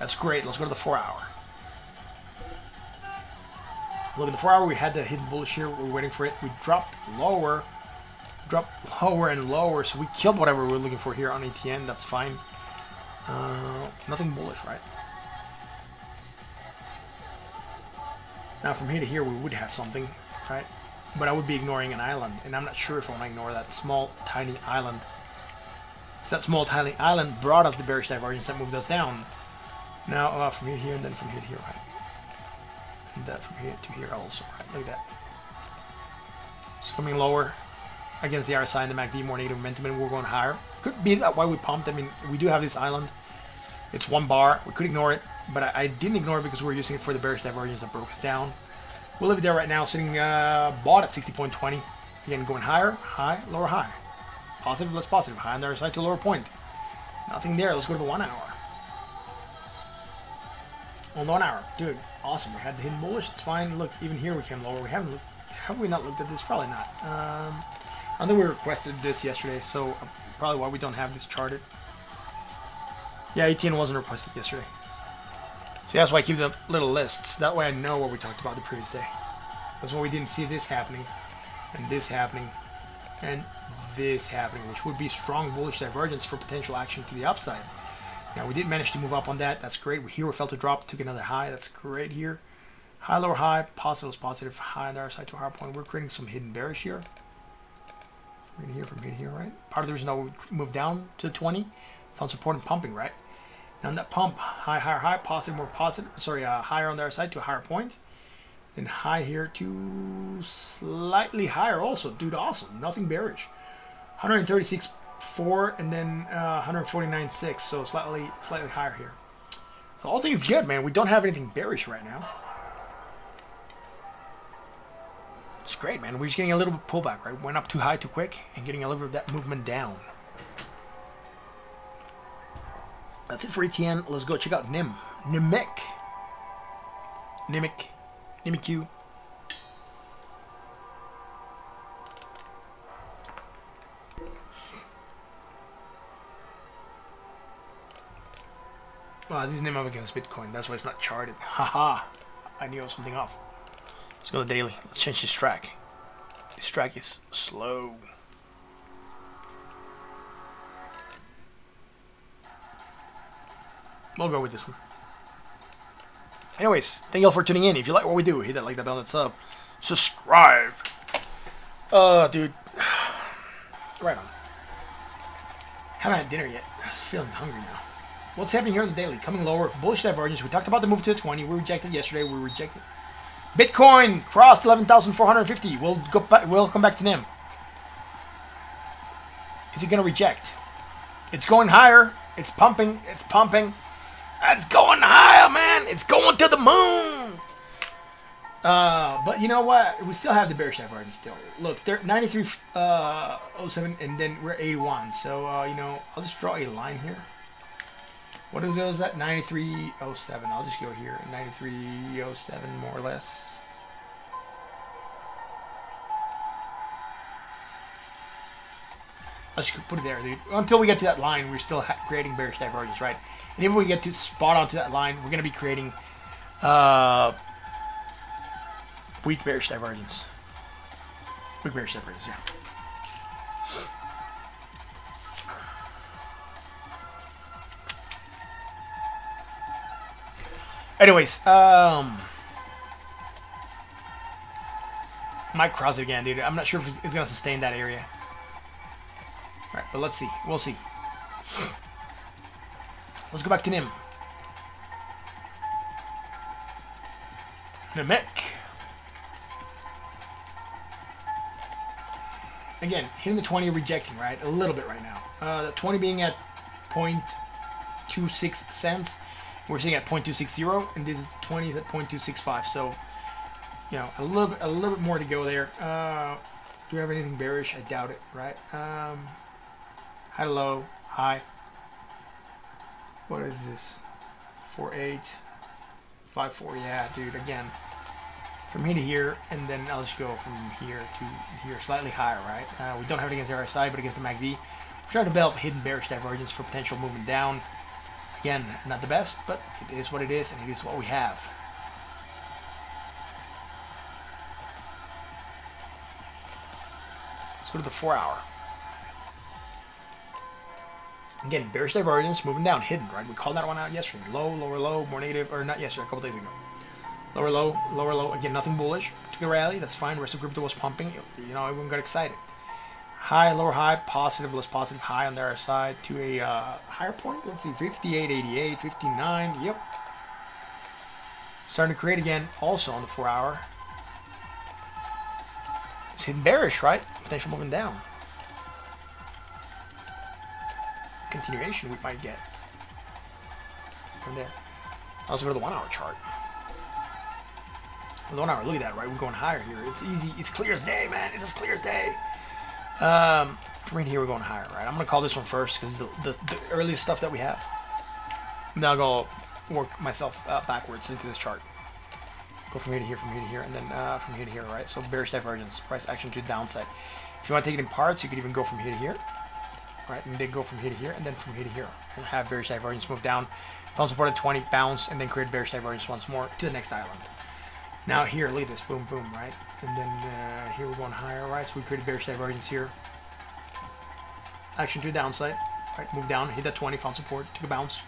That's great. Let's go to the 4 hour. Look at the 4 hour. We had the hidden bullish here. We're waiting for it. We dropped lower and lower. So we killed whatever we were looking for here on ETN. That's fine. Nothing bullish, right? Now from here to here, we would have something, right? But I would be ignoring an island, and I'm not sure if I want to ignore that small, tiny island. So that small, tiny island brought us the bearish divergence that moved us down. Now from here to here, and then from here to here, right? And from here to here also, right? Look at that. It's coming lower against the RSI and the MACD, more negative momentum, and we're going higher. Could be that why we pumped. I mean, we do have this island. It's 1 bar. We could ignore it, but I didn't ignore it because we were using it for the bearish divergence that broke us down. We'll leave it there right now, sitting bought at 60.20. Again, going higher, high, lower, high. Positive, less positive. High on the other side to a lower point. Nothing there. Let's go to the 1 hour. On the 1 hour, dude, awesome. We had the hidden bullish. It's fine. Look, even here we came lower. We haven't looked. Have we not looked at this? Probably not. I think we requested this yesterday, so probably why we don't have this charted. Yeah, ETN wasn't requested yesterday. So that's why I keep the little lists. That way I know what we talked about the previous day. That's why we didn't see this happening, and this happening, and this happening, which would be strong bullish divergence for potential action to the upside. Now we did manage to move up on that. That's great. Here we felt a drop, took another high. That's great here. High, lower, high. Positive is positive. High on the other side to a higher point. We're creating some hidden bearish here. From here to here, right? Part of the reason that we moved down to the 20, found support and pumping, right? Now on that pump, high, higher, high, positive, more positive. Sorry, higher on the other side to a higher point. Then high here to slightly higher also. Dude, awesome. Nothing bearish. 136.4 and then 149.6. So slightly higher here. So all things good, man. We don't have anything bearish right now. It's great, man. We're just getting a little bit pullback, right? Went up too high too quick and getting a little bit of that movement down. That's it for ETN. Let's go check out NIM. NIMIQ. NIMIQ. This is NIM up against Bitcoin. That's why it's not charted. Haha. I knew I was something off. Let's go to daily. Let's change this track. This track is slow. We'll go with this one. Anyways, thank you all for tuning in. If you like what we do, hit that like, that bell, that sub. Subscribe. Dude. Right on. Haven't had dinner yet. I'm feeling hungry now. What's happening here on the daily? Coming lower. Bullish divergence. We talked about the move to the 20. We rejected yesterday. We rejected. Bitcoin crossed 11,450. We'll go back. We'll come back to NIM. Is it gonna reject? It's going higher. It's pumping. It's pumping. It's going higher, man. It's going to the moon. But you know what? We still have the bearish divergence still. Look, they're 93.07, and then we're 81. So you know, I'll just draw a line here. What is that? 93.07. I'll just go here. 93.07, more or less. Let's just put it there, dude. Until we get to that line, we're still creating bearish divergence, right? And if we get to spot onto that line, we're going to be creating weak bearish divergence. Weak bearish divergence, yeah. Anyways, Might cross it again, dude. I'm not sure if it's gonna sustain that area. All right, but let's see. We'll see. Let's go back to Nim. Namek. Again, hitting the 20, rejecting, right? A little bit right now. The 20 being at 0.26 cents. We're sitting at 0.260, and this is 20 is at 0.265. So, you know, a little bit more to go there. Do we have anything bearish? I doubt it, right? High to low, high. What is this? 4.8, 5.4. Yeah, dude. Again, from here to here, and then I'll just go from here to here, slightly higher, right? We don't have it against RSI, but against the MACD, we're trying to develop hidden bearish divergence for potential movement down. Again, not the best, but it is what it is, and it is what we have. Let's go to the 4 hour. Again, bearish divergence, moving down, hidden, right? We called that one out yesterday. Low, lower low, more negative, or not yesterday, a couple days ago. Lower low, lower low. Again, nothing bullish. Took a rally, that's fine. The rest of crypto was pumping. You know, everyone got excited. High, lower high, positive, less positive, high on the other side to a higher point. Let's see, 58.88, 59. Yep. Starting to create again, also on the 4 hour. It's hidden bearish, right? Potential moving down. Continuation we might get from there. I'll also go to the 1 hour chart. The 1 hour, look at that, right? We're going higher here. It's easy. It's clear as day, man. It's as clear as day. From right here, we're going higher, right? I'm going to call this one first because the earliest stuff that we have. Now I'll go work myself backwards into this chart. Go from here to here, from here to here, and then from here to here, right? So bearish divergence, price action to the downside. If you want to take it in parts, you could even go from here to here, right? And then go from here to here, and then from here to here. And have bearish divergence move down. Found support at 20, bounce, and then create bearish divergence once more to the next island. Now here, look at this, boom, boom, right? And then here we're going higher, right? So we created bearish divergence here. Action to the downside, right? Move down, hit that 20, found support, took a bounce.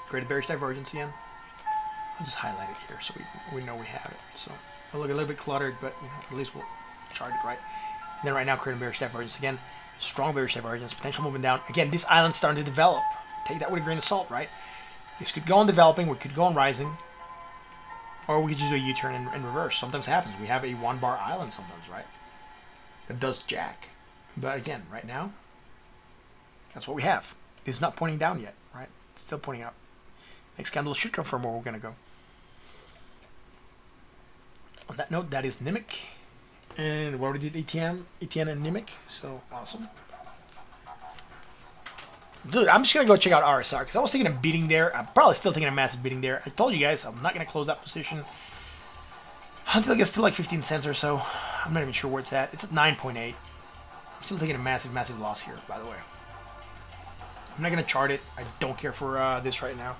Created bearish divergence again. I'll just highlight it here so we know we have it. So it'll look a little bit cluttered, but you know, at least we'll chart it right. And then right now, creating bearish divergence again. Strong bearish divergence, potential moving down. Again, this island's starting to develop. Take that with a grain of salt, right? This could go on developing, we could go on rising. Or we could just do a U-turn and reverse. Sometimes happens. We have a 1 bar island sometimes, right? That does jack. But again, right now, that's what we have. It's not pointing down yet, right? It's still pointing up. Next candle should confirm where we're going to go. On that note, that is Nimic. And we already did ETN and Nimic. So, awesome. Dude, I'm just going to go check out RSR because I was taking a beating there. I'm probably still taking a massive beating there. I told you guys I'm not going to close that position until it gets to like 15 cents or so. I'm not even sure where it's at. It's at 9.8. I'm still taking a massive, massive loss here, by the way. I'm not going to chart it. I don't care for this right now.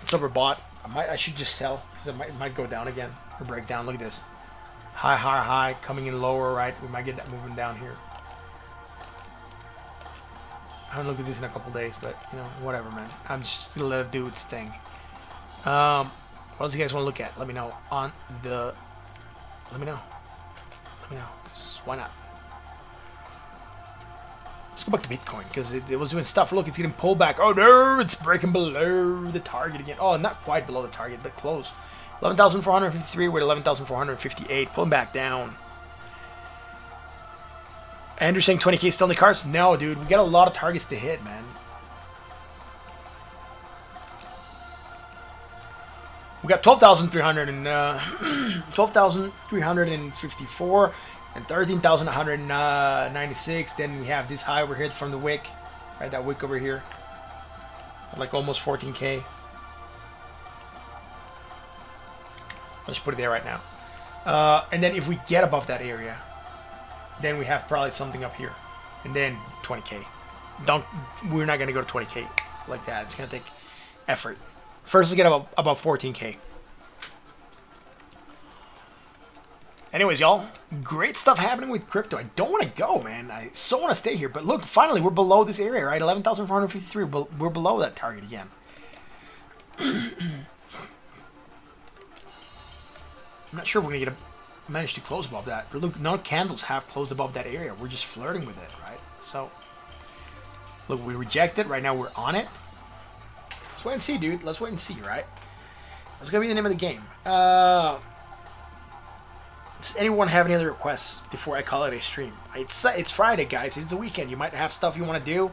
It's overbought. I should just sell because it might go down again or break down. Look at this. High, high, high, coming in lower, right? We might get that moving down here. I haven't looked at this in a couple days, but, you know, whatever, man. I'm just going to let it do its thing. What else you guys want to look at? Let me know on the... Let me know. Let me know. Why not? Let's go back to Bitcoin, because it was doing stuff. Look, it's getting pulled back. Oh, no! It's breaking below the target again. Oh, not quite below the target, but close. 11,453. We're at 11,458. Pulling back down. Andrew saying 20K still in the cards? No, dude. We got a lot of targets to hit, man. We got 12,354 and 13,196. Then we have this high over here from the wick. Right, that wick over here. Like almost 14K. Let's put it there right now. And then if we get above that area, then we have probably something up here. And then 20K. We're not going to go to 20K like that. It's going to take effort. First, let's get about 14K. Anyways, y'all, great stuff happening with crypto. I don't want to go, man. I so want to stay here. But look, finally, we're below this area, right? 11,453. We're below that target again. I'm not sure if we're going to get managed to close above that. Look, no candles have closed above that area. We're just flirting with it, right? So, look, we reject it. Right now, we're on it. Let's wait and see, dude. Let's wait and see, right? That's going to be the name of the game. Does anyone have any other requests before I call it a stream? It's Friday, guys. It's the weekend. You might have stuff you want to do.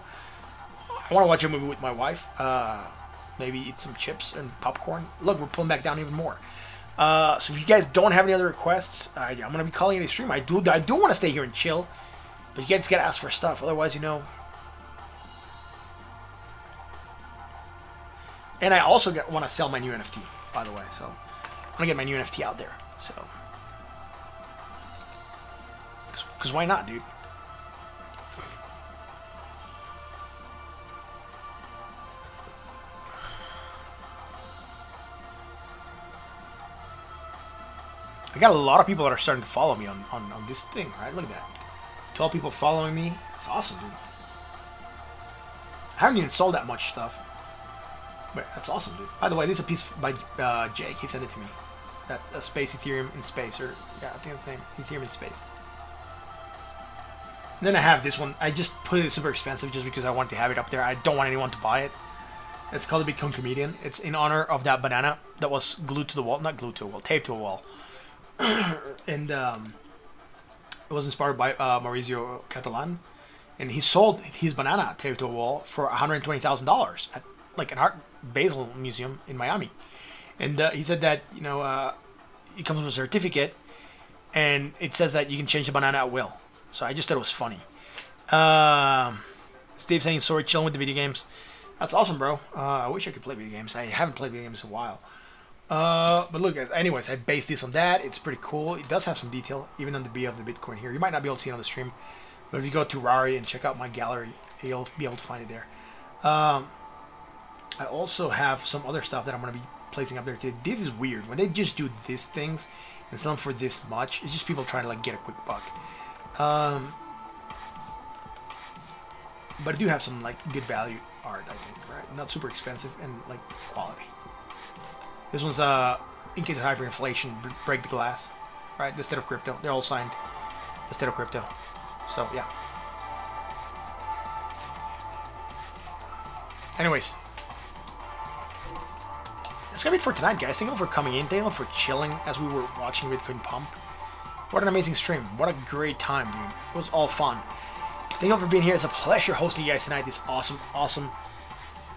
I want to watch a movie with my wife. Maybe eat some chips and popcorn. Look, we're pulling back down even more. So if you guys don't have any other requests, I'm going to be calling it a stream. I do want to stay here and chill. But you guys got to ask for stuff. Otherwise, you know. And I also want to sell my new NFT, by the way. So I'm going to get my new NFT out there. So. Because why not, dude? I got a lot of people that are starting to follow me on this thing, right? Look at that. 12 people following me. It's awesome, dude. I haven't even sold that much stuff. But that's awesome, dude. By the way, this is a piece by Jake. He sent it to me. That Space Ethereum in Space. Or, yeah, I think that's the name. Ethereum in Space. And then I have this one. I just put it super expensive just because I want to have it up there. I don't want anyone to buy it. It's called the Bitcoin Comedian. It's in honor of that banana that was glued to the wall. Not glued to a wall, taped to a wall. And it was inspired by Maurizio Catalan. And he sold his banana taped to a wall for $120,000 at like an Art Basel museum in Miami. And he said that, you know, it comes with a certificate and it says that you can change the banana at will. So I just thought it was funny. Steve saying, sorry, chilling with the video games. That's awesome, bro. I wish I could play video games. I haven't played video games in a while. But look, anyways, I based this on that. It's pretty cool. It does have some detail, even on the B of the Bitcoin here. You might not be able to see it on the stream, but if you go to Rari and check out my gallery, you'll be able to find it there. I also have some other stuff that I'm going to be placing up there today. This is weird. When they just do these things and sell them for this much, it's just people trying to like get a quick buck. But I do have some like good value art, I think, right? Not super expensive and like quality. This one's in case of hyperinflation, break the glass, right? The State of Crypto. They're all signed. The State of Crypto. So yeah. Anyways, that's gonna be it for tonight, guys. Thank you all for coming in. Thank you all for chilling as we were watching Bitcoin pump. What an amazing stream. What a great time, dude. It was all fun. Thank you all for being here. It's a pleasure hosting you guys tonight. This awesome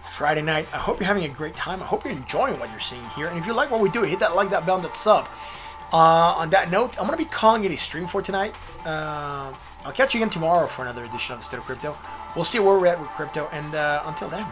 Friday night. I hope you're having a great time. I hope you're enjoying what you're seeing here. And if you like what we do, hit that like, that bell, and that sub. On that note, I'm going to be calling it a stream for tonight. I'll catch you again tomorrow for another edition of the State of Crypto. We'll see where we're at with crypto. And until then.